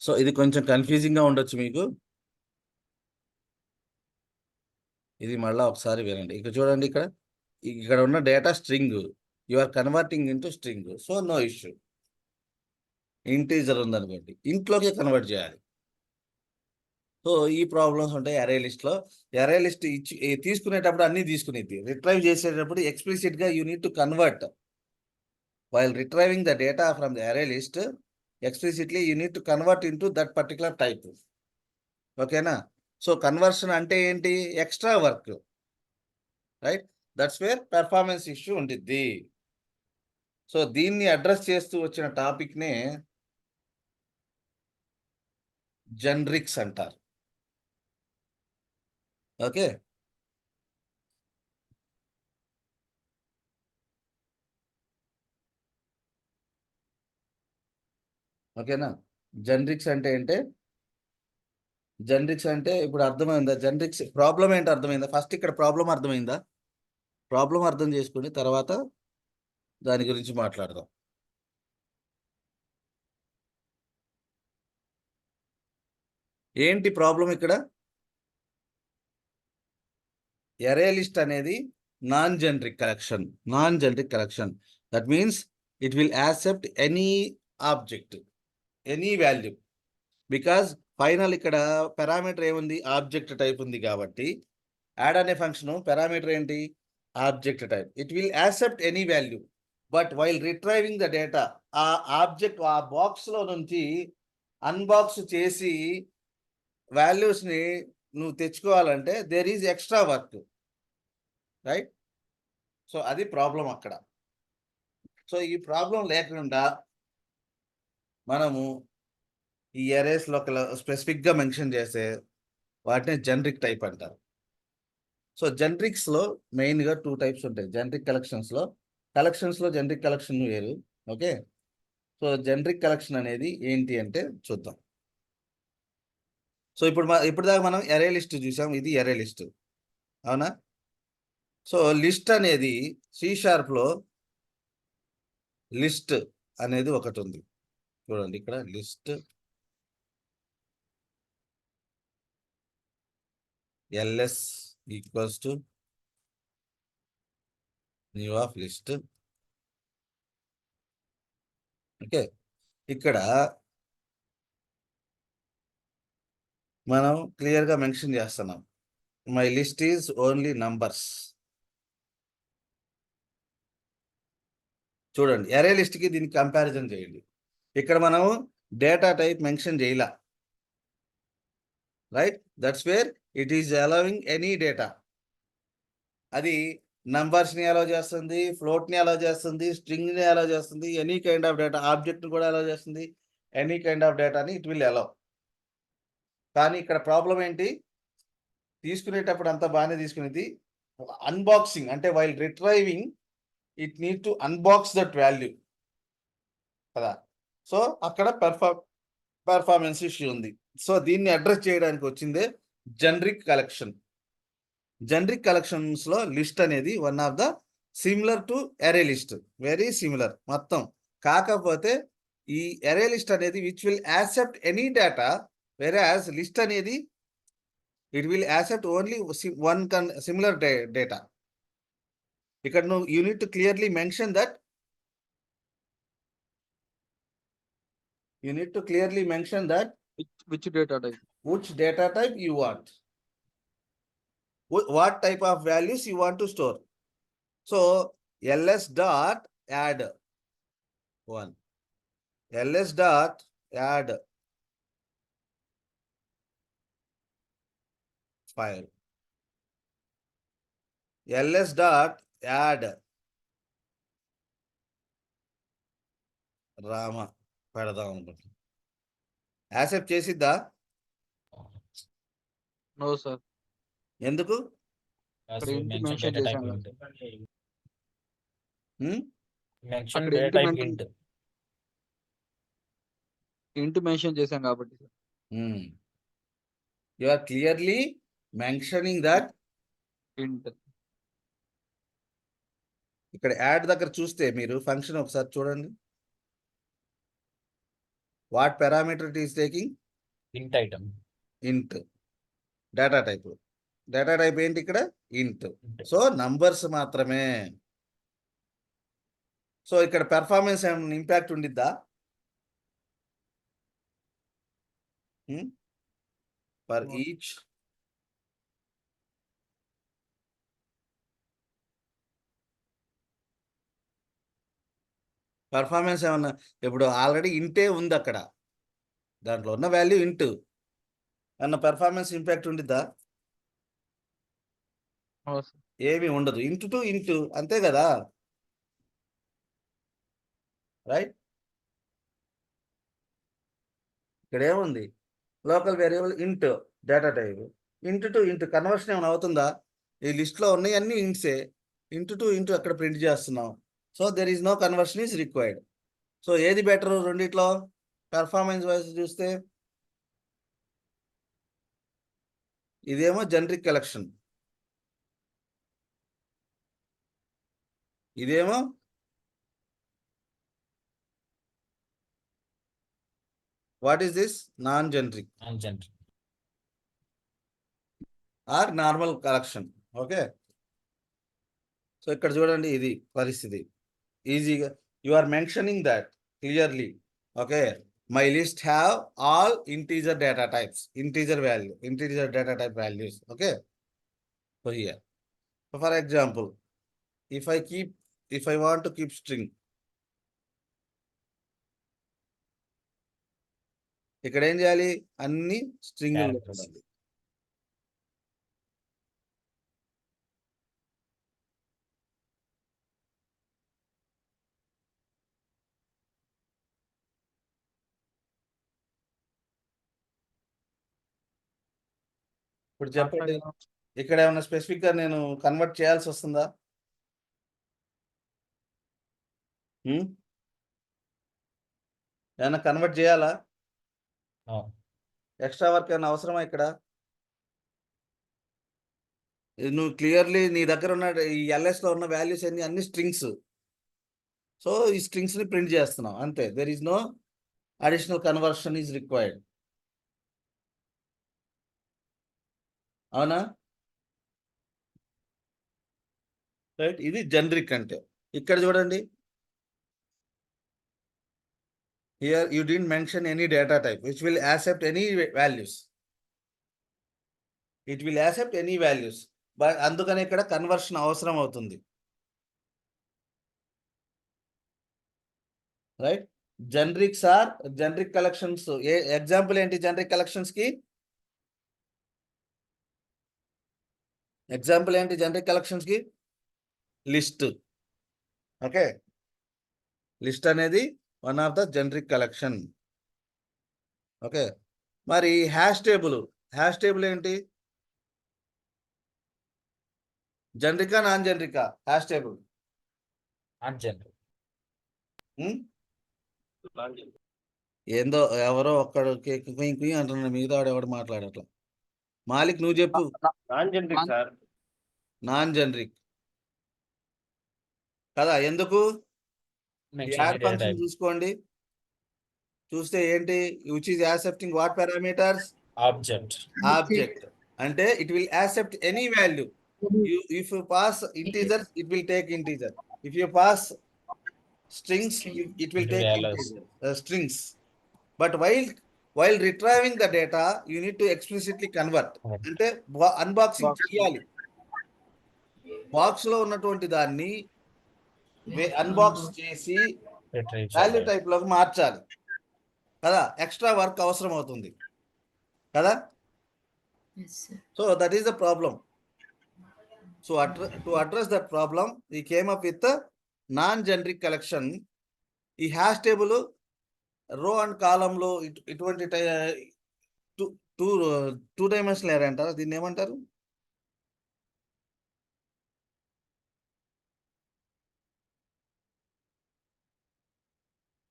సో ఇది కొంచెం కన్ఫ్యూజింగ్గా ఉండొచ్చు మీకు. ఇది మళ్ళీ ఒకసారి వినండి. ఇక్కడ చూడండి, ఇక్కడ ఉన్న data string, you are converting into string. So no issue. Integer ఉందనుకోండి, ఇంట్లోకి కన్వర్ట్ చేయాలి. సో ఈ ప్రాబ్లమ్స్ ఉంటాయి అరే లిస్ట్లో. అరే లిస్ట్ ఇచ్చి తీసుకునేటప్పుడు అన్నీ తీసుకునేది, రిట్రైవ్ చేసేటప్పుడు ఎక్స్ప్లిసిట్గా you need to convert. While retrieving the data from the array list, explicitly you need to convert into that particular type. ఓకేనా? సో కన్వర్షన్ అంటే ఏంటి? Extra work, right? That's where performance issue ఉంటుంది. So దీన్ని address చేస్తూ వచ్చిన టాపిక్నే generics అంటారు. Okay, ఓకేనా? జనరిక్స్ అంటే ఇప్పుడు అర్థమైందా? జనరిక్స్ ప్రాబ్లం ఏంటో అర్థమైందా? ఫస్ట్ ఇక్కడ ప్రాబ్లం అర్థమైందా? ప్రాబ్లం అర్థం చేసుకుని తర్వాత దాని గురించి మాట్లాడదాం. ఏంటి ప్రాబ్లం ఇక్కడ? అరే లిస్ట్ అనేది non generic collection. That means it will accept any object, any value, because final ఇక్కడ పారామీటర్ ఏముంది? ఆబ్జెక్ట్ టైప్ ఉంది కాబట్టి యాడ్ అనే ఫంక్షన్ పారామీటర్ ఏంటి? Object type. It will accept any value, but while retrieving the data, ఆ object ఆ బాక్స్లో నుంచి అన్బాక్స్ చేసి వాల్యూస్ని నువ్వు తెచ్చుకోవాలంటే there is extra work, right? So అది ప్రాబ్లం అక్కడ. సో ఈ ప్రాబ్లం లేకుండా మనము ఈ అరేస్లో స్పెసిఫిక్గా మెన్షన్ చేసే వాటిని జనరిక్ టైప్ అంటారు. సో జనరిక్స్లో మెయిన్గా 2 టైప్స్ ఉంటాయి. జనరిక్ కలెక్షన్స్లో జనరిక్ కలెక్షన్ వేరు. ఓకే, సో జనరిక్ కలెక్షన్ అనేది ఏంటి అంటే చూద్దాం. సో ఇప్పుడు దాకా మనం ఎరే లిస్ట్ చూసాం, ఇది ఎరే లిస్ట్, అవునా? సో లిస్ట్ అనేది C#లో లిస్ట్ అనేది ఒకటి ఉంది. చూడండి ఇక్కడ list ls equals to new of list. Okay, ఇక్కడ మనం క్లియర్గా మెన్షన్ చేస్తున్నాం, my list is only numbers. చూడండి ఎరే లిస్ట్కి దీనికి కంపారిజన్ చేయండి. ఇక్కడ మనం డేటా టైప్ మెన్షన్ చేయాల, right? That's where it is allowing any data. అది నంబర్స్ని అలౌ చేస్తుంది, ఫ్లోట్ని అలౌ చేస్తుంది, స్ట్రింగ్ని అలౌ చేస్తుంది, ఎనీ కైండ్ ఆఫ్ డేటా, ఆబ్జెక్ట్ని కూడా అలౌ చేస్తుంది, ఎనీ కైండ్ ఆఫ్ డేటాని ఇట్ విల్ అలౌ. కానీ ఇక్కడ ప్రాబ్లం ఏంటి, తీసుకునేటప్పుడు అంతా బాగానే తీసుకునేది, అన్బాక్సింగ్ అంటే while retrieving it need to unbox that value కదా. సో అక్కడ పెర్ఫార్మెన్స్ ఇష్యూ ఉంది. సో దీన్ని అడ్రస్ చేయడానికి వచ్చిందే జనరిక్ కలెక్షన్. జనరిక్ కలెక్షన్స్ లో లిస్ట్ అనేది one of the similar to array list, very similar మొత్తం. కాకపోతే ఈ ఎరే లిస్ట్ అనేది which will accept any data, whereas list అనేది it will accept only one similar data. ఇక్కడ నువ్వు you need to clearly mention that, you need to clearly mention that which data type. which data type you want, what type of values you want to store. So ls dot add one, ls dot add file, ls dot add Rama పెడదాం అనుకుంటున్నాం. Accept చేసిద్దా? No sir. ఎందుకు? As అక్కడ we int mentioned mention data చేశాం type కదా. int. Mention అక్కడ data int type mention- int. int mention చేశాం కాబట్టి sir. You are clearly mentioning that. int. ఇక్కడ యాడ్ దగ్గర చూస్తే మీరు ఫంక్షన్ ఒకసారి చూడండి, what parameter it is taking? Int item. ఇంట్. డేటా టైప్, డేటా టైప్ ఏంటి ఇక్కడ? ఇంట్. Int. సో నంబర్స్ మాత్రమే. సో ఇక్కడ పెర్ఫార్మెన్స్ ఏమైనా ఇంపాక్ట్ ఉండిద్దా? ఫర్ ఈచ్ పర్ఫార్మెన్స్ ఏమన్నా, ఇప్పుడు ఆల్రెడీ ఇంటే ఉంది అక్కడ, దాంట్లో ఉన్న వాల్యూ ఇంటు అన్న పెర్ఫార్మెన్స్ ఇంపాక్ట్ ఉండిద్దా? No sir. ఏమీ ఉండదు. ఇంటు టు ఇంటు అంతే కదా, రైట్? ఇక్కడ ఏముంది, local variable int data type, int to int conversion ఏమైనా అవుతుందా? ఈ లిస్ట్లో ఉన్నాయి అన్ని ఇంట్సే, ఇంటు టు ఇంటు అక్కడ ప్రింట్ చేస్తున్నాం. So there is no conversion is required. సో ఏది బెటర్ రెండిట్లో పెర్ఫార్మెన్స్ వైజ్ చూస్తే? ఇదేమో జనరిక్ కలెక్షన్, ఇదేమో what is this? Non generic Non-generic. Or normal collection. Okay, so ఇక్కడ చూడండి ఇది పరిస్థితి. ఈజీగా you are mentioning that clearly. Okay, my list have all integer data types, integer value, integer data type values. Okay, so here for example if I want to keep string, ఇక్కడ ఏం చేయాలి? అన్ని string Characters. ఉండాలి. ఇప్పుడు చెప్పండి, ఇక్కడ ఏమైనా specific గా నేను కన్వర్ట్ చేయాల్సి వస్తుందా? ఏమైనా కన్వర్ట్ చేయాలా? No. ఎక్స్ట్రా వర్క్ ఏమైనా అవసరమా ఇక్కడ? నువ్వు క్లియర్లీ నీ దగ్గర ఉన్న ఈ LS లో ఉన్న వాల్యూస్ అన్ని స్ట్రింగ్స్. సో ఈ స్ట్రింగ్స్ ని ప్రింట్ చేస్తున్నాం అంతే. There is no additional conversion is required. అవునా? రైట్, ఇది జనరిక్ అంటే. ఇక్కడ చూడండి, here you didn't mention any data type which will accept any values. It will accept any values, but అందుకని ఇక్కడ కన్వర్షన్ అవసరం అవుతుంది. Right, generics are generic collections. A example ఏంటి జనరిక్ కలెక్షన్స్ కి? ఎగ్జాంపుల్ ఏంటి జనరిక్ కలెక్షన్స్ కి? List. Okay, list అనేది one of the generic collection. Okay, మరి హ్యాష్ టేబుల్. హ్యాష్ టేబుల్ ఏంటి? జనరికా నాన్ జనరికా హ్యాష్ టేబుల్? అన్జనరల్. ఏందో ఎవరో ఒక్కడు కుయ్యి అంటున్నాడు, మిగతా వాడు ఎవడు మాట్లాడట్లా. మాలిక్ నువ్వు చెప్పు. Non generic sir. Non generic కదా? ఎందుకు? యాడ్ ఫంక్షన్ చూసుకోండి, చూస్తే ఏంటి? Which is accepting what parameters? Object. Object అంటే it will accept any value. If you pass integers, it will take integer. If you pass strings, it will take strings. But while retrieving the data, you need to explicitly convert. అంటే unboxing చేయాలి. Box లో ఉన్నటువంటి దాన్ని unbox చేసి value type లోకి మార్చాలి కదా? Extra work అవసరం అవుతుంది కదా? Yes, sir. So that is the problem. So to address that problem, we came up with the non-generic collection. ఈ హ్యాష్ టేబుల్ రో అండ్ కాలమ్ లో ఇటువంటి టూ డైమెన్షనల్ ఎరే అంటారు. దీన్ని ఏమంటారు?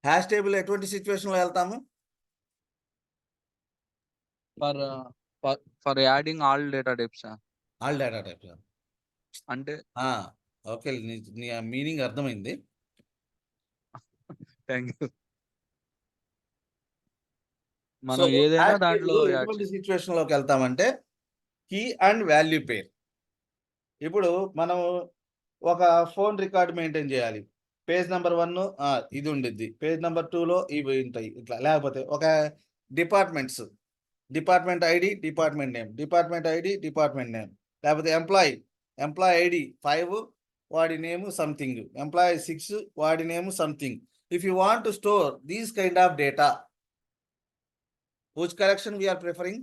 హ్యాష్ టేబుల్ ఎటువంటి సిచ్యువేషన్ లో వెళ్తాము? For adding all data types. All data type అంటే ఓకే, నీ మీనింగ్ అర్థమైంది. Thank you. మనం ఏదైనా దాంట్లో ఎటువంటి సిచ్యువేషన్ లోకి వెళ్తామంటే కీ అండ్ వాల్యూ పేర్. ఇప్పుడు మనం ఒక ఫోన్ రికార్డ్ మెయింటైన్ చేయాలి. పేజ్ నెంబర్ 1 ఇది ఉండిద్ది, పేజ్ నెంబర్ 2లో ఇవి ఉంటాయి ఇట్లా. లేకపోతే ఒక departments, department ID, department name, department ID, department name. లేకపోతే ఎంప్లాయ్ ఐడి 5, వాడి నేమ్ సంథింగ్, ఎంప్లాయ్ 6, వాడి name something. If you want to store these kind of data, which collection we are preferring?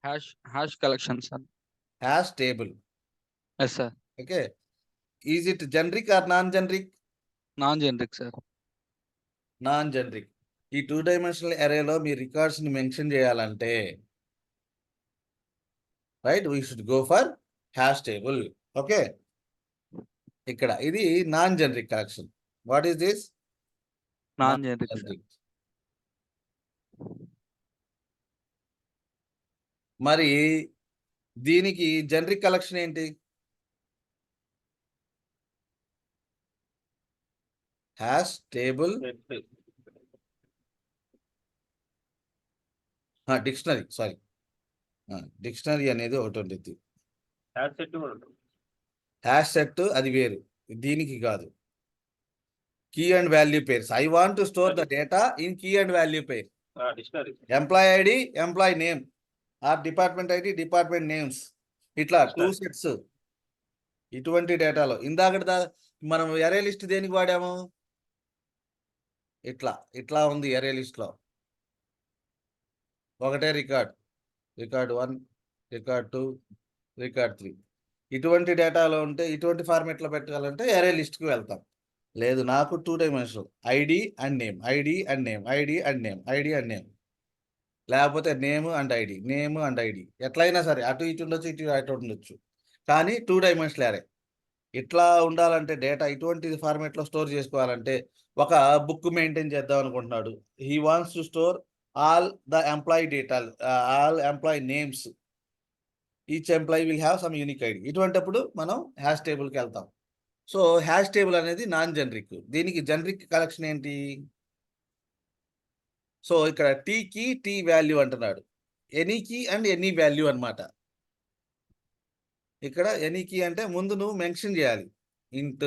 hash collection, sir. Hash table. Yes, sir. Okay, is it generic or non-generic? Non-generic, sir. Non-generic. ఈ 2 dimensional arrayలో మీ records ని mention చేయాలంటే right, we should go for hash table. Okay, ఇక్కడ ఇది non generic collection. What is this? Non-generic. మరి దీనికి generic collection ఏంటి? Hash table dictionary. Sorry, dictionary అనేది ఒకటి ఉంటుంది. హ్యాష్ సెట్ అది వేరు, దీనికి కాదు. Key and value pairs. I want to store the data in key and value pair. Employee ID, employee name, or department ID, department names. ఇట్లా 2 sets. ఇటువంటి డేటాలో ఇందాక మనం ఎరే లిస్ట్ దేనికి వాడాము? ఇట్లా ఉంది ఎరే లిస్ట్ లో. ఒకటే రికార్డ్ 1, రికార్డ్ 2, రికార్డ్ 3. ఇటువంటి డేటాలో ఉంటే, ఇటువంటి ఫార్మేట్ లో పెట్టాలంటే ఎరే లిస్ట్ కి వెళ్తాం. లేదు, నాకు 2 dimensional ID and name, ID and name, ID and name, ID and name. లేకపోతే name and ID, name and ID. ఎట్లయినా సరే, అటు ఇటు ఉండొచ్చు, ఇటు ఉండొచ్చు. కానీ 2 డైమెన్షనల్ అరే. ఇట్లా ఉండాలంటే డేటా ఇటువంటి ఫార్మేట్ లో స్టోర్ చేసుకోవాలంటే, ఒక బుక్ మెయింటైన్ చేద్దాం అనుకుంటున్నాడు. He wants to store all the employee data, all employee names. Each employee will have some unique ID. ఇటువంటిప్పుడు మనం హ్యాష్ టేబుల్కి వెళ్తాం. సో హ్యాష్ టేబుల్ అనేది నాన్ జనరిక్. దీనికి జనరిక్ కలెక్షన్ ఏంటి? సో ఇక్కడ టీకి టీ వాల్యూ అంటున్నాడు, ఎనీకి అండ్ ఎనీ వాల్యూ అన్నమాట. ఇక్కడ ఎనీకి అంటే ముందు నువ్వు మెన్షన్ చేయాలి. Int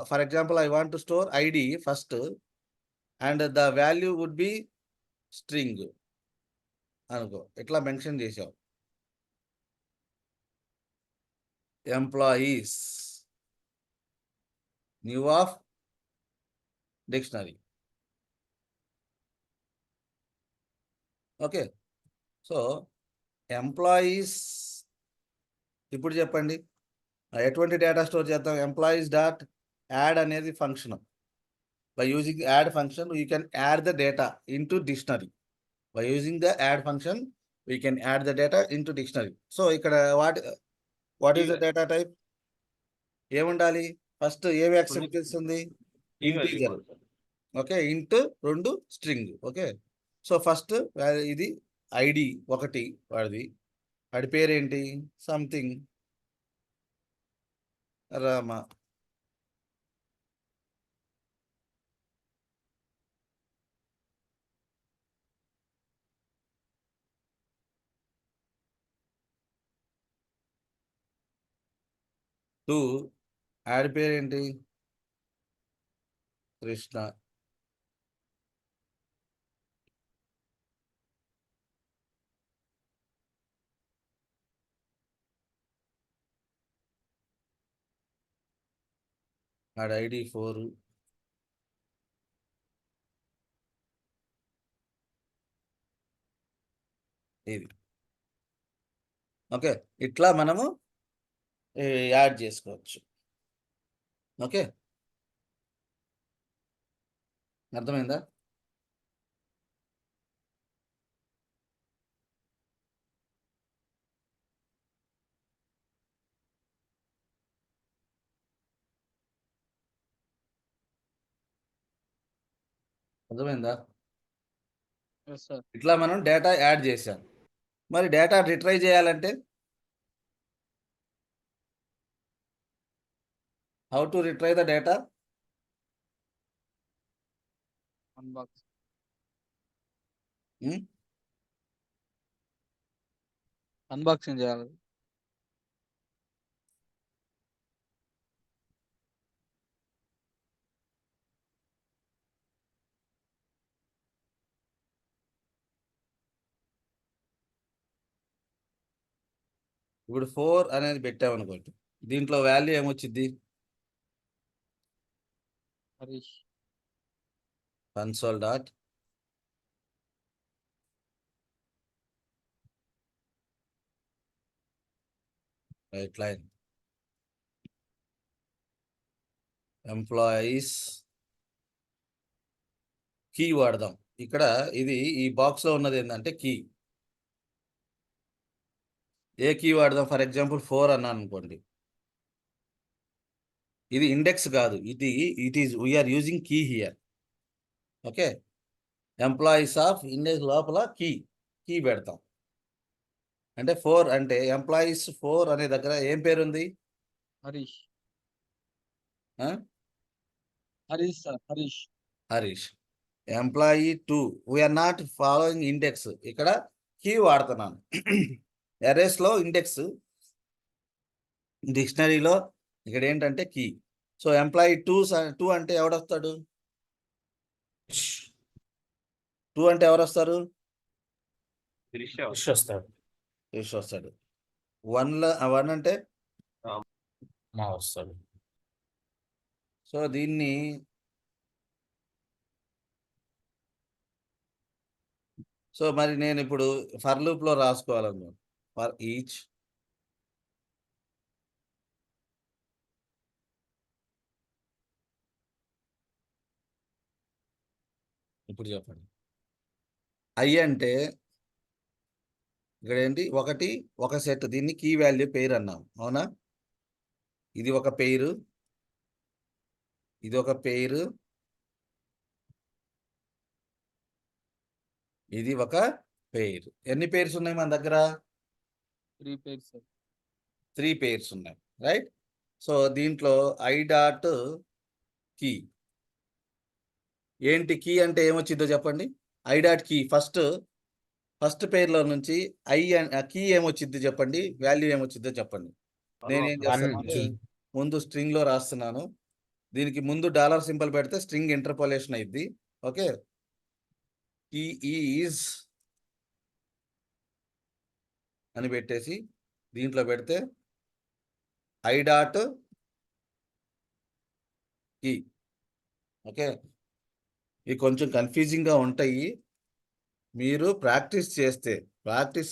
for example I want to store ID first and the value would be string అనుకో, ఇట్లా మెన్షన్ చేసావు. Employees new of dictionary. Okay, so employees ఇప్పుడు చెప్పండి ఎటువంటి డేటా స్టోర్ చేద్దాం? ఎంప్లాయీస్ డాట్ యాడ్ అనేది function. By using add function you can add the data into dictionary. By using the add function we can add the data into dictionary. So ఇక్కడ what is the data type? ఏముండాలి? First ఏమి accept చేస్తుంది? Integer. Okay, ఇంట్ 2 string. Okay, so first ఇది ID 1 వాడి పేరేంటి? Something Rama. Two add పేరేంటి? కృష్ణ. ఆడ ఐడి 4. ఇది ఓకే, ఇట్లా మనము యాడ్ చేసుకోవచ్చు. ఓకే, అర్థమైందా? అర్థమైందా? Yes, sir. ఇట్లా మనం డేటా యాడ్ చేసాం. మరి డేటా రిట్రైవ్ చేయాలంటే how to retrieve the data? Unbox. Unboxing చేయాలి. ఇప్పుడు 4 అనేది పెట్టామనుకోండి, దీంట్లో వాల్యూ ఏమొచ్చింది? Harish. Console dot write line employees key వాడదాం. ఇక్కడ ఇది ఈ బాక్స్ లో ఉన్నది ఏంటంటే కీ. ఏ కీ వాడదాం? ఫర్ ఎగ్జాంపుల్ 4 అన్నాను అనుకోండి, ఇది ఇండెక్స్ కాదు, it is we are using key here. Okay, employees of index లోపల కీ పెడతాం. అంటే 4 అంటే ఎంప్లాయీస్ 4 అనే దగ్గర ఏం పేరుంది? హరీష్. ఆ? Harish sir, Harish. Harish. Employee 2 we're not following index, ఇక్కడ కీ వాడుతున్నాను. ఎరేస్లో ఇండెక్స్, డిక్షనరీలో ఇక్కడ ఏంటంటే కీ. సో ఎంప్లాయీ 2 అంటే ఎవడొస్తాడు? 2 అంటే ఎవరు వస్తారు? వస్తాడు. రిష్ వస్తాడు. 1 అంటే మా వస్తాడు. సో దీన్ని సో మరి నేను ఇప్పుడు ఫర్ లూప్లో రాసుకోవాలన్నాను. ఫర్ ఈచ్ ఇప్పుడు చెప్పండి. ఐ అంటే ఇక్కడ ఏంటి? 1 ఒక సెట్, దీన్ని కీ వాల్యూ పేరు అన్నాం, అవునా? ఇది ఒక పేరు, ఇది ఒక పేరు, ఇది ఒక పేర్. ఎన్ని పేర్స్ ఉన్నాయి మన దగ్గర? 3 pairs సార్. 3 పేర్స్ ఉన్నాయి, రైట్? సో దీంట్లో ఐ డాట్ కీ ఏంటి? కీ అంటే ఏమొచ్చిందో చెప్పండి. ఐ డాట్ కీ ఫస్ట్ పేర్లో నుంచి కీ ఏమొచ్చింది చెప్పండి, వాల్యూ ఏమొచ్చిందో చెప్పండి. నేనేం చేస్తానంటే key. ముందు స్ట్రింగ్ లో రాస్తున్నాను. దీనికి ముందు డాలర్ సింబల్ పెడితే స్ట్రింగ్ ఇంటర్పోలేషన్ అయింది. ఓకే, కీ ఈజ్ అని పెట్టేసి దీంట్లో పెడితే ఐ డాట్ కీ. ఓకే, ఇవి కొంచెం కన్ఫ్యూజింగ్గా ఉంటాయి. మీరు ప్రాక్టీస్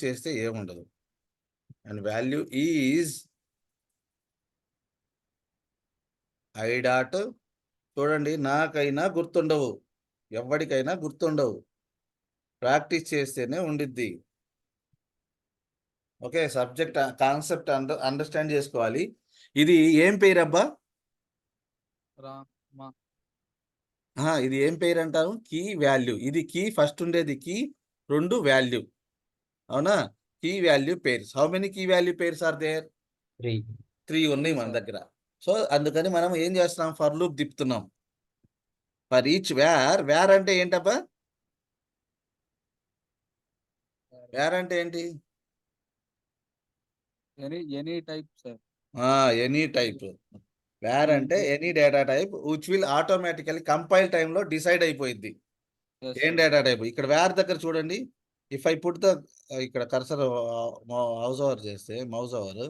చేస్తే ఏముండదు. And value is I dot. చూడండి, నాకైనా గుర్తుండవు, ఎవరికైనా గుర్తుండవు, ప్రాక్టీస్ చేస్తేనే ఉండిద్ది. ఓకే, సబ్జెక్ట్ కాన్సెప్ట్ అండర్స్టాండ్ చేసుకోవాలి. ఇది ఏం పేరు అబ్బా? రామ. ఇది ఏం పేరు అంటారు? Key value. ఇది కీ, ఫస్ట్ ఉండేది కీ, 2 వాల్యూ. అవునా? Key value pairs. How many key value pairs are there? 3. 3 ఉన్నాయి మన దగ్గర. సో అందుకని మనం ఏం చేస్తున్నాం? ఫర్ లూప్ తిప్పుతున్నాం. ఫర్ ఈచ్ వేర్ అంటే ఏంటబ్బా? వేర్ అంటే ఏంటి? Any type sir. Any type. Var అంటే any data type which will automatically compile టైంలో డిసైడ్ అయిపోయింది ఏం డేటా టైప్. ఇక్కడ వేర్ దగ్గర చూడండి, ఇఫ్ ఐ పుట్ ద ఇక్కడ కర్సర్ మౌస్ ఓవర్ చేస్తే mouse over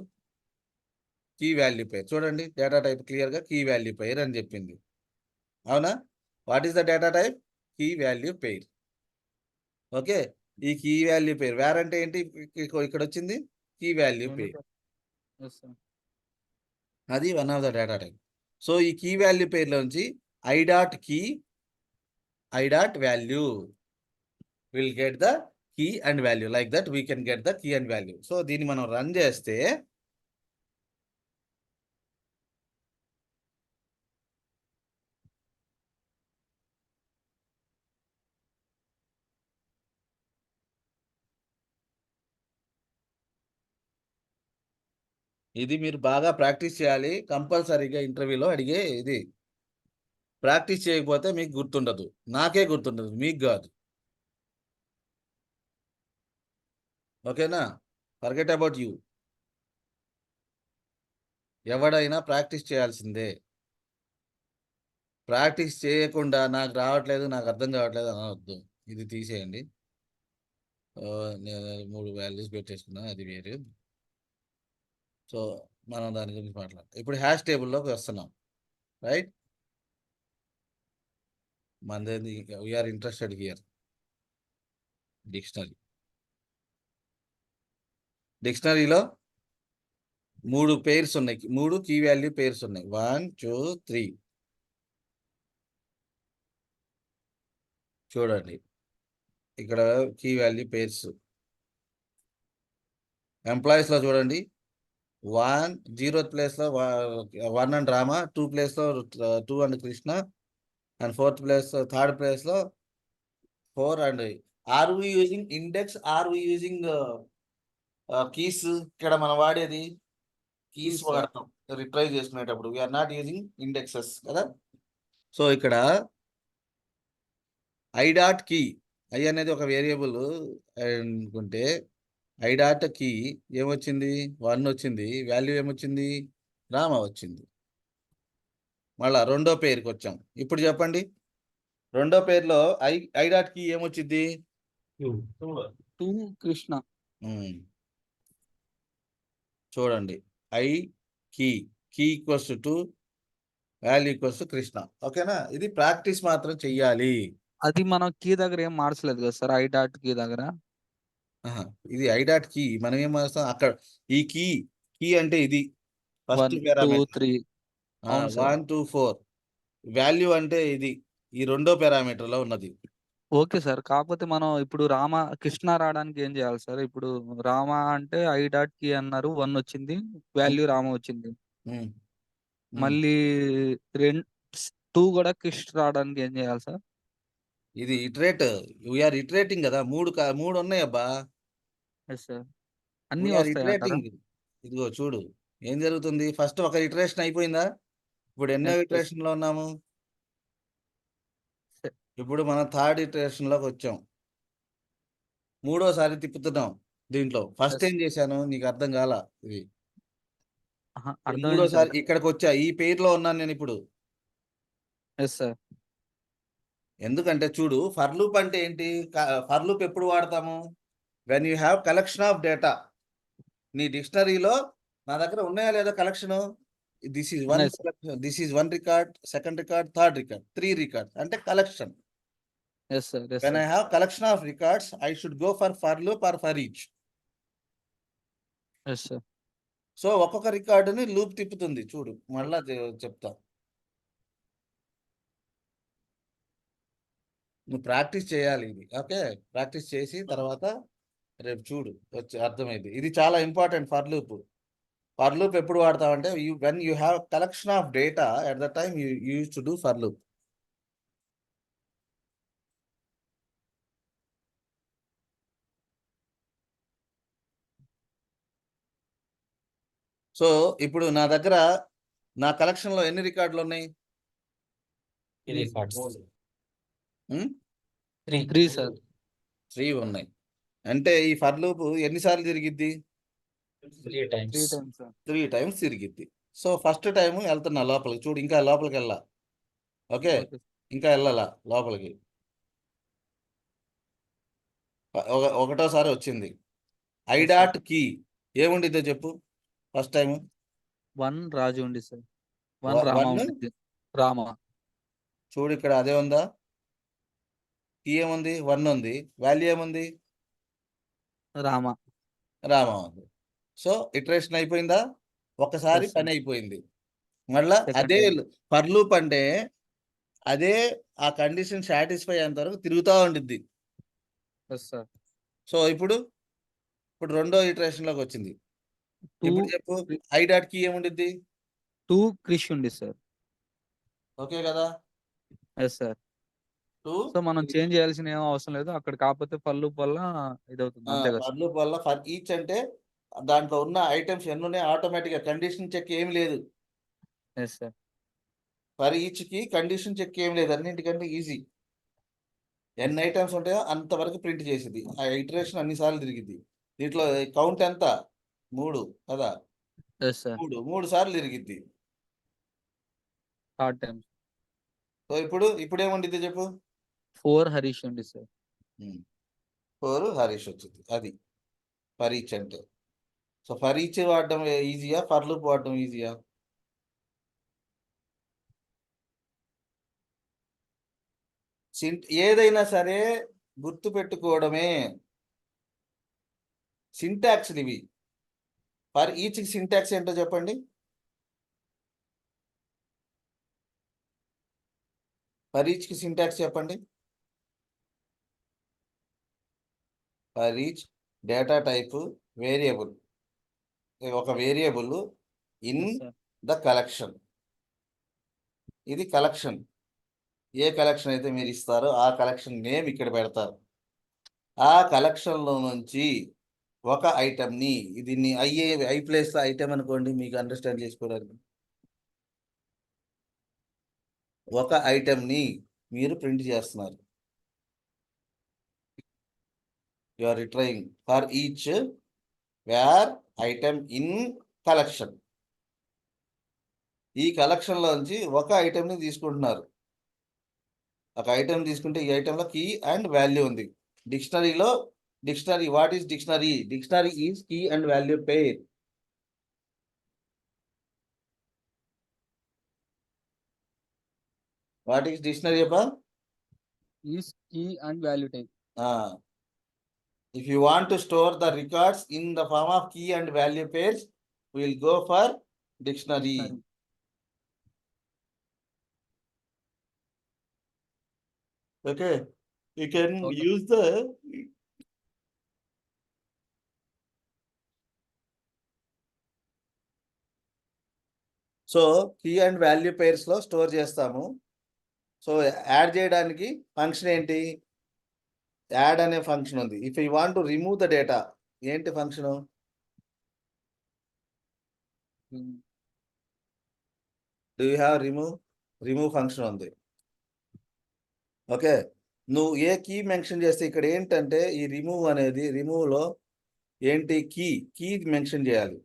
key value pair చూడండి, డేటా టైప్ క్లియర్గా కీ వాల్యూ పేర్ అని చెప్పింది. అవునా? What is the data type? Key value pair. Okay, ఈ కీ వాల్యూ పేర్ వేర్ అంటే ఏంటి? ఇక్కడ వచ్చింది కీ వాల్యూ పేర్. అది one of the data type. So ఈ కీ వాల్యూ పేర్లోంచి I dot key, I dot value will get the key and value. Like that we can get the key and value. So దీన్ని మనం run చేస్తే ఇది మీరు బాగా practice చేయాలి. కంపల్సరీగా ఇంటర్వ్యూలో అడిగే ఇది. ప్రాక్టీస్ చేయకపోతే మీకు గుర్తుండదు. నాకే గుర్తుండదు, మీకు కాదు. ఓకేనా? Forget about you. ఎవడైనా ప్రాక్టీస్ చేయాల్సిందే. ప్రాక్టీస్ చేయకుండా నాకు రావట్లేదు, నాకు అర్థం కావట్లేదు అనవద్దు. ఇది తీసేయండి. నేను 3 వాల్యూస్ పెట్టేసుకున్నాను, అది వేరు. సో మనం దాని గురించి మాట్లాడాలి. ఇప్పుడు హ్యాష్ టేబుల్లోకి వస్తున్నాం, రైట్? మనది వీఆర్ ఇంట్రెస్టెడ్ హియర్. డిక్షనరీలో 3 పేర్స్ ఉన్నాయి, 3 కీ వాల్యూ పేర్స్ ఉన్నాయి. 1 2 3. చూడండి, ఇక్కడ కీ వాల్యూ పేర్స్. ఎంప్లాయీస్లో చూడండి, 1 0th ప్లేస్లో 1 అండ్ రామ, 2 ప్లేస్లో 2 and Krishna, and 4th place, 3rd ప్లేస్లో 4 and. Are we using index? Are we using keys? ఇక్కడ మనం వాడేది కీస్ వాడతాం రిట్రైవ్ చేసుకునేటప్పుడు. వీఆర్ నాట్ యూజింగ్ ఇండెక్సెస్ కదా. సో ఇక్కడ ఐ డాట్ కీ, ఐ అనేది ఒక వేరియబుల్ అనుకుంటే ఐ డాట్ కీ ఏమొచ్చింది? 1 వచ్చింది. వాల్యూ ఏమొచ్చింది? రామ వచ్చింది. మళ్ళా రెండో పేరుకి వచ్చాం. ఇప్పుడు చెప్పండి, రెండో పేరులో ఐ డాట్ కీ ఏమొచ్చింది? 2 కృష్ణ. చూడండి, I key equals to 2, value equals to Krishna. ఓకేనా? ఇది ప్రాక్టీస్ మాత్రం చెయ్యాలి. అది మనం కీ దగ్గర ఏం మార్చలేదు కదా సార్, ఐ డాట్ కీ దగ్గర. ఇది ఐ డాట్ కీ మనం ఏం మార్స్తాం అక్కడ. ఈ కీ అంటే ఇది 1 ఫస్ట్ 2 3. అవును సార్. 1 2 4. వాల్యూ అంటే ఇది ఈ రెండో పారామీటర్ లో ఉన్నది. ఓకే సార్, కాకపోతే మనం ఇప్పుడు రామ కృష్ణ రావడానికి ఏం చేయాలి సార్? ఇప్పుడు రామ అంటే ఐ డాట్ కీ అన్నారు, 1 వచ్చింది, వాల్యూ రామ వచ్చింది. మళ్ళీ 2 కూడా కృష్ణ రావడానికి ఏం చేయాలి సార్? ఇది ఇటరేట్, వీఆర్ ఇటరేటింగ్ కదా, మూడు ఉన్నాయి అబ్బా. Yes sir. అన్ని వీఆర్ వస్తాయి అంటారా? ఇటరేటింగ్. ఇదిగో చూడు ఏం జరుగుతుంది. ఫస్ట్ ఒక ఇటరేషన్ అయిపోయిందా? ఇప్పుడు ఎన్నో Yes, yes. ఇటరేషన్ లో ఉన్నాము? Sir. ఇప్పుడు మనం థర్డ్ ఇటరేషన్ లోకి వచ్చాం. మూడోసారి తిప్పుతున్నాం దీంట్లో. First Yes. ఏం చేశాను నీకు అర్థం కాల ఇది. ఆహా, ఇప్పుడు అర్థమైంది మూడోసారి సార్. ఇక్కడికి వచ్చా, ఈ పేరులో ఉన్నాను నేను ఇప్పుడు. Yes sir. ఎందుకంటే చూడు, ఫర్ లూప్ అంటే ఏంటి? ఫర్ లూప్ ఎప్పుడు వాడతాము? When you have collection of data. నీ డిక్షనరీలో నా దగ్గర ఉన్నాయా లేదా కలెక్షన్? దిస్ ఈజ్ వన్, ఉన్నాయి sir. This is one record, second record, third record, 3 records అంటే collection. Yes sir. Yes when I sir. Have collection of records, I should go for loop or for each. Yes sir. So ఒక్కొక్క రికార్డుని loop తిప్పుతుంది. చూడు మళ్ళా చెప్తా. నువ్వు practice చేయాలి ఇది. ఓకే, ప్రాక్టీస్ చేసి తర్వాత రేపు చూడు వచ్చి అర్థమైంది. ఇది చాలా important for loop. For loop ఎప్పుడు వాడతామంటే when you have collection of data at the time you use to do for loop. So ఇప్పుడు నా దగ్గర నా కలెక్షన్ లో ఎన్ని రికార్డులు ఉన్నాయి? 3 records. ఉమ్? 3 సార్. 3 ఉన్నాయి. అంటే ఈ ఫర్ లూప్ ఎన్నిసార్లు తిరిగిద్ది? 3 times. 3 times sir. 3 టైమ్స్ తిరిగిద్ది. సో ఫస్ట్ టైం వెళ్తున్నా లోపలికి. చూడు ఇంకా లోపలికి వెళ్ళా. Okay, okay. ఇంకా వెళ్ళాలా లోపలికి. ఒకటోసారి వచ్చింది. ఐ Yes, డాట్ కీ ఏముండిద్దో చెప్పు. ఫస్ట్ టైం 1 రాజు ఉంది సార్. 1 రామ వన్. ఉంది. రామ. చూడు ఇక్కడ అదే ఉందా? కీ ఏముంది? 1 ఉంది. వాల్యూ ఏముంది? రామ. రామ ఉంది. సో ఇటరేషన్ అయిపోయిందా? ఒకసారి Yes, sir. పని అయిపోయింది. మళ్ళా Second అదే time. ఫర్ లూప్ అంటే అదే ఆ కండిషన్ సాటిస్ఫై అయ్యేంత వరకు తిరుగుతూ ఉండిద్ది. Yes sir. సో ఇప్పుడు రెండో ఇటరేషన్ లోకి వచ్చింది. 2 ఇప్పుడు చెప్పు ఐ డాట్ కీ ఏముండిద్ది? 2 క్రిష్ ఉంది సార్. ఓకే కదా? Yes sir. 2 సో మనం చేంజ్ చేయాల్సిన ఏం అవసరం లేదు. అక్కడ కాకపోతే పళ్ళు వల్ల ఇదవుతుంది అంతే కదా ఫర్ లూప్ వల్ల ఫర్ ఈచ్ అంటే దాంట్లో ఉన్న ఐటమ్స్ ఎన్ని ఉన్నాయి ఆటోమేటిక్ గా, కండిషన్ చెక్ ఏం లేదు. Yes sir. ఫర్ ఈచ్ కి కండిషన్ చెక్ ఏం లేదు. అన్నింటికంటే ఈజీ. ఎన్ని ఐటమ్స్ ఉంటాయో అంతవరకు ప్రింట్ చేసింది. ఆ ఇటరేషన్ అన్నిసార్లు తిరిగింది. దీంట్లో కౌంట్ ఎంత? 3 కదా? Yes sir. 3 సార్లు తిరిగిద్ది. థర్డ్ టైం సో ఇప్పుడు ఏముండిద్ది చెప్పు. 4 హరీష్ ఉంది సార్. 4 హరీష్ వచ్చింది. అది ఫర్ ఈచ్ అంటే. సో ఫర్ ఈచ్ వాడడం ఈజీయా, ఫర్ లూప్ వాడడం ఈజీయా? ఏదైనా సరే గుర్తు పెట్టుకోవడమే. సింటాక్స్ ఇవి. ఫర్ ఈచ్ సింటాక్స్ ఏంటో చెప్పండి. ఫర్ ఈచ్ కి సింటాక్స్ చెప్పండి. For each data type variable, ఒక variable in Yes, sir. The collection. ఇది కలెక్షన్. ఏ కలెక్షన్ అయితే మీరు ఇస్తారో ఆ కలెక్షన్ నేమ్ ఇక్కడ పెడతారు. ఆ కలెక్షన్ లో నుంచి ఒక ఐటమ్ ని, దీన్ని ఐ ప్లేస్ లో ఐటమ్ అనుకోండి మీకు అండర్స్టాండ్ చేసుకోవడానికి. ఒక ఐటమ్ ని మీరు ప్రింట్ చేస్తున్నారు. You are retrying for each var item in collection. ఈ కలెక్షన్ లోంచి ఒక ఐటమ్ ని తీసుకుంటున్నారు. ఒక ఐటమ్ తీసుకుంటే ఈ ఐటెంలో కీ అండ్ వాల్యూ ఉంది. డిక్షనరీలో dictionary, what is dictionary? Dictionary is key and value pair. What is dictionary అబ్బా? Is key and value type. If you want to store the records in the form of key and value pairs, we will go for dictionary. Okay, you can Okay. use the so key and value pairs లో store చేస్తాము. So add చేయడానికి function ఏంటి? Add అనే function ఉంది. If you want to remove the data, ఏంటి function? Do you have remove function ఉంది. Okay, నువ్వు ఏ కీ మెన్షన్ చేస్తే ఇక్కడ ఏంటంటే ఈ రిమూవ్ అనేది రిమూవ్లో ఏంటి కీ మెన్షన్ చేయాలి.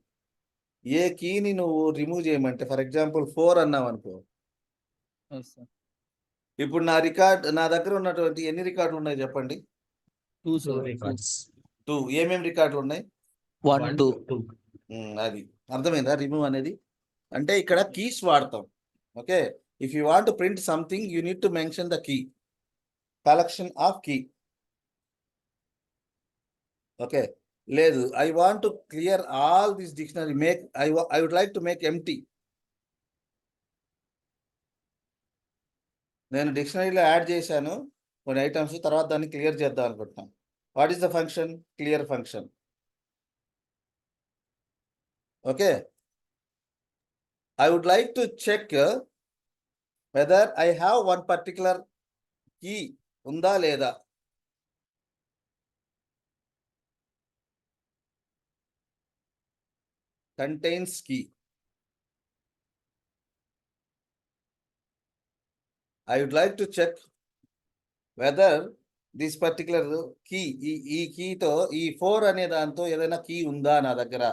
ఏ కీని నువ్వు రిమూవ్ చేయమంటే ఫర్ ఎగ్జాంపుల్ 4 అన్నావు అనుకో, ఇప్పుడు నా దగ్గర ఉన్నటువంటి ఎన్ని రికార్డులు ఉన్నాయి చెప్పండి? 2. ఏమేమి రికార్డులు ఉన్నాయి? 1, 2. అది అర్థమైందా? రిమూవ్ అనేది అంటే ఇక్కడ కీస్ వాడతాం. Okay, if you want print something you need to mention the key, collection of key. Okay, లేదు I want to clear all this dictionary, I would like to make empty. నేను డిక్షనరీలో add చేశాను కొన్ని items, తర్వాత దాన్ని clear చేద్దాం అనుకుంటున్నాను. What is the function? Clear function. Okay, I would like to check whether I have one particular key unda leda. Contains key. I would like to check whether this particular key, ఈ key తో ఈ 4 అనే దాంతో ఏదైనా key ఉందా నా దగ్గర,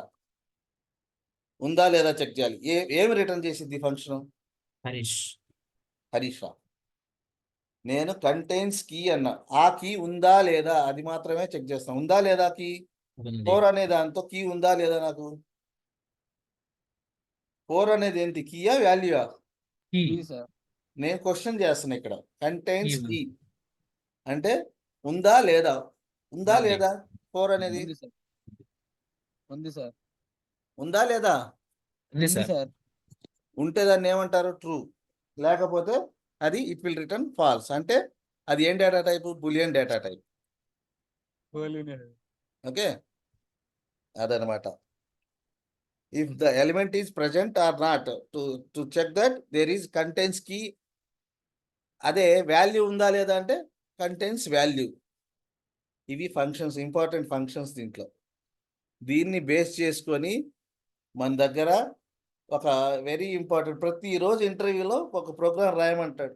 ఉందా లేదా చెక్ చేయాలి. ఏమి రిటర్న్ చేసింది ఫంక్షన్? హరీషా. నేను కంటైన్స్ కీ అన్నా, ఆ కీ ఉందా లేదా అది మాత్రమే చెక్ చేస్తాను. ఉందా లేదా కీ? 4 అనే దాంతో కీ ఉందా లేదా? నాకు 4 అనేది ఏంటి? కీయా వాల్యూయా? నేను క్వశ్చన్ చేస్తున్నా ఇక్కడ. కంటైన్స్ కీ అంటే ఉందా లేదా? ఉందా లేదా 4 అనేది? ఉంది సార్. ఉందా లేదా? ఉంటే దాన్ని ఏమంటారు? ట్రూ. లేకపోతే అది ఇట్ విల్ రిటర్న్ ఫాల్స్. అంటే అది ఏం data type? Boolean data type. Okay, అదనమాట. If the element is present or not, to check that there is contains key. అదే వాల్యూ ఉందా లేదా అంటే కంటైన్స్ వాల్యూ. ఇవి ఫంక్షన్స్, ఇంపార్టెంట్ ఫంక్షన్స్ దీంట్లో. దీన్ని బేస్ చేసుకొని మన దగ్గర ఒక వెరీ ఇంపార్టెంట్, ప్రతిరోజు ఇంటర్వ్యూలో ఒక ప్రోగ్రామ్ రాయమంటాడు.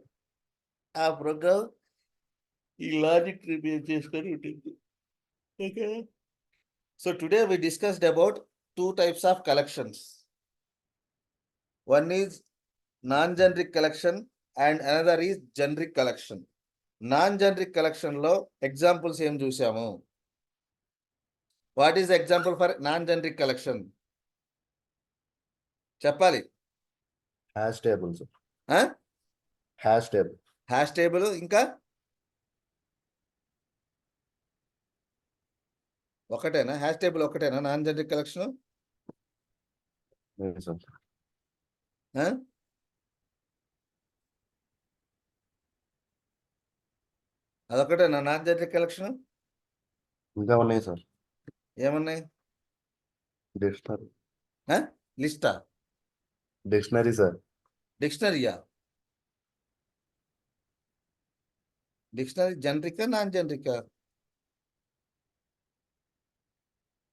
ఆ ప్రోగ్రామ్ ఈ లాజిక్ బేస్ చేసుకొని ఉంటుంది. Okay, so today we discussed about 2 types of collections. One is non-generic collection and another is generic collection. Non-generic collection లో ఎగ్జాంపుల్స్ ఏం చూసాము? What is example for non-generic collection? చెప్పాలి. Hash tables. ఆ? Hash table. Hash table. ఇంకా ఒకటేనా? Hash table ఒకటేనా non generic collection? అదొకటేనా non generic collection? ఇంకా ఉన్నాయి సార్. ఏమున్నాయి? డిక్షనరీ. లిస్టా? Dictionary sir. డిక్షనరీయా? డిక్షనరీ జనరికా నాన్ జనరికా?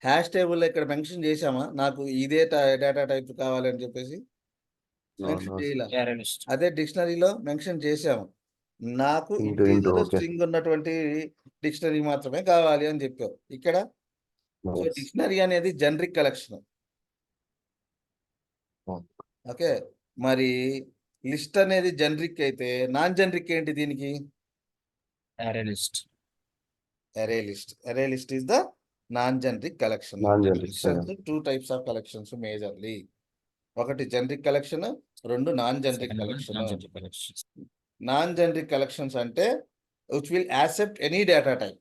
హ్యాష్ టేబుల్ ఇక్కడ మెన్షన్ చేసామా నాకు ఇదే డేటా టైప్ కావాలని చెప్పేసి? మెన్షన్ చేయాలి. అదే డిక్షనరీలో మెన్షన్ చేసాము, నాకు ఇంటీజర్ స్ట్రింగ్ ఉన్నటువంటి డిక్షనరీ మాత్రమే కావాలి అని చెప్పావు. ఇక్కడ సో డిక్షనరీ అనేది జనరిక్ కలెక్షన్. ఓకే, మరి లిస్ట్ అనేది జనరిక్ అయితే నాన్ జనరిక్ ఏంటి దీనికి? Array list. Array list. Array list is the non-generic collection. Two types of collections majorly. ఒకటి generic collection, రెండు non-generic collection. Non-generic collections అంటే which will accept any data type.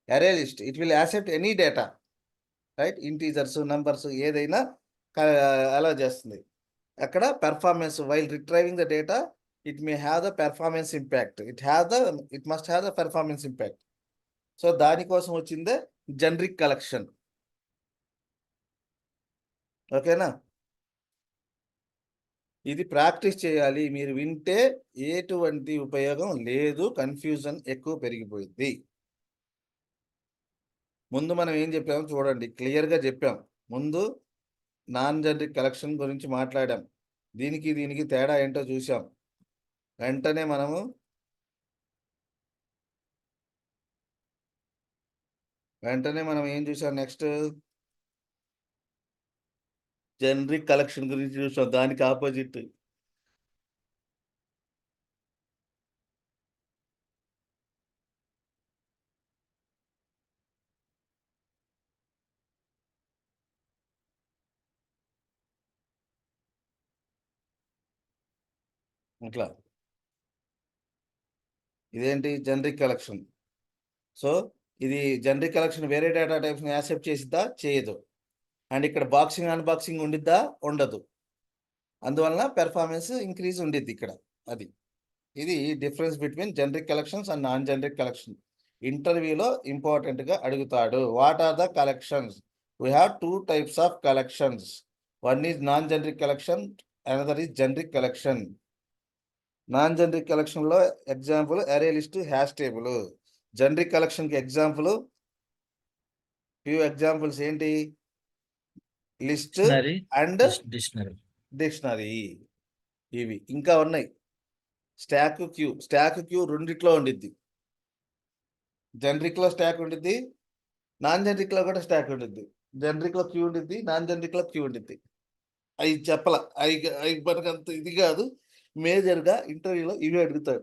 Array list, it will accept any data, right? Integers, numbers ఏదైనా అలా చేస్తుంది. అక్కడ performance while retrieving the data, it may have the performance impact. It must have the performance impact. So దానికోసం వచ్చిందే generic collection. ఓకేనా? ఇది practice చేయాలి. మీరు వింటే ఎటువంటి ఉపయోగం లేదు, కన్ఫ్యూజన్ ఎక్కువ పెరిగిపోయింది. ముందు మనం ఏం చెప్పాము చూడండి, క్లియర్గా చెప్పాం. ముందు నాన్ జనరిక్ కలెక్షన్ గురించి మాట్లాడాం. దీనికి తేడా ఏంటో చూసాం. వెంటనే మనము ఏం చూసాం, నెక్స్ట్ జనరిక్ కలెక్షన్ గురించి చూసాం, దానికి ఆపోజిట్. ఇట్లా ఇదేంటి జనరిక్ కలెక్షన్. సో ఇది జనరిక్ కలెక్షన్ వేరే డేటా టైప్స్ని యాక్సెప్ట్ చేసిద్దా, చేయదు. అండ్ ఇక్కడ బాక్సింగ్ అన్బాక్సింగ్ ఉండిద్దా, ఉండదు. అందువలన పెర్ఫార్మెన్స్ ఇంక్రీజ్ ఉండిద్ది ఇక్కడ. అది ఇది difference between generic collections and non generic collection. ఇంటర్వ్యూలో ఇంపార్టెంట్గా అడుగుతాడు, what are the collections? We have 2 types of collections. One is non generic collection, another is generic collection. Non generic కలెక్షన్లో example array list, hash table. Generic కలెక్షన్కి example, few examples ఏంటి, list and dictionary. ఇవి ఇంకా ఉన్నాయి. Stock queue రెండిట్లో ఉండిద్ది. జనరిక్లో stock ఉండిద్ది, non జనరిక్లో కూడా స్టాక్ ఉండిద్ది. జనరిక్లో క్యూ ఉండిద్ది, నాన్ జనరిక్లో క్యూ ఉండిద్ది. అవి చెప్పాల, అవి మనకు అంత ఇది కాదు. మేజర్గా ఇంటర్వ్యూలో ఇవి అడుగుతాడు.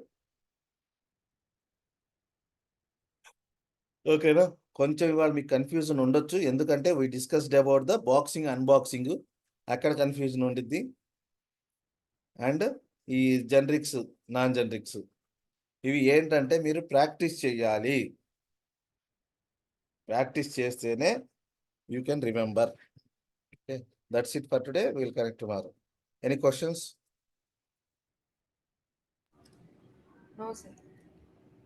ఓకేనా? కొంచెం ఇవాళ మీకు కన్ఫ్యూజన్ ఉండొచ్చు, ఎందుకంటే we discussed about the boxing unboxing, అక్కడ కన్ఫ్యూజన్ ఉండిద్ది. అండ్ ఈ జనరిక్స్, నాన్ జనరిక్స్, ఇవి ఏంటంటే మీరు ప్రాక్టీస్ చేయాలి. ప్రాక్టీస్ చేస్తేనే you can remember. Okay, that's it for today. Will connect tomorrow. Any questions? No, sir.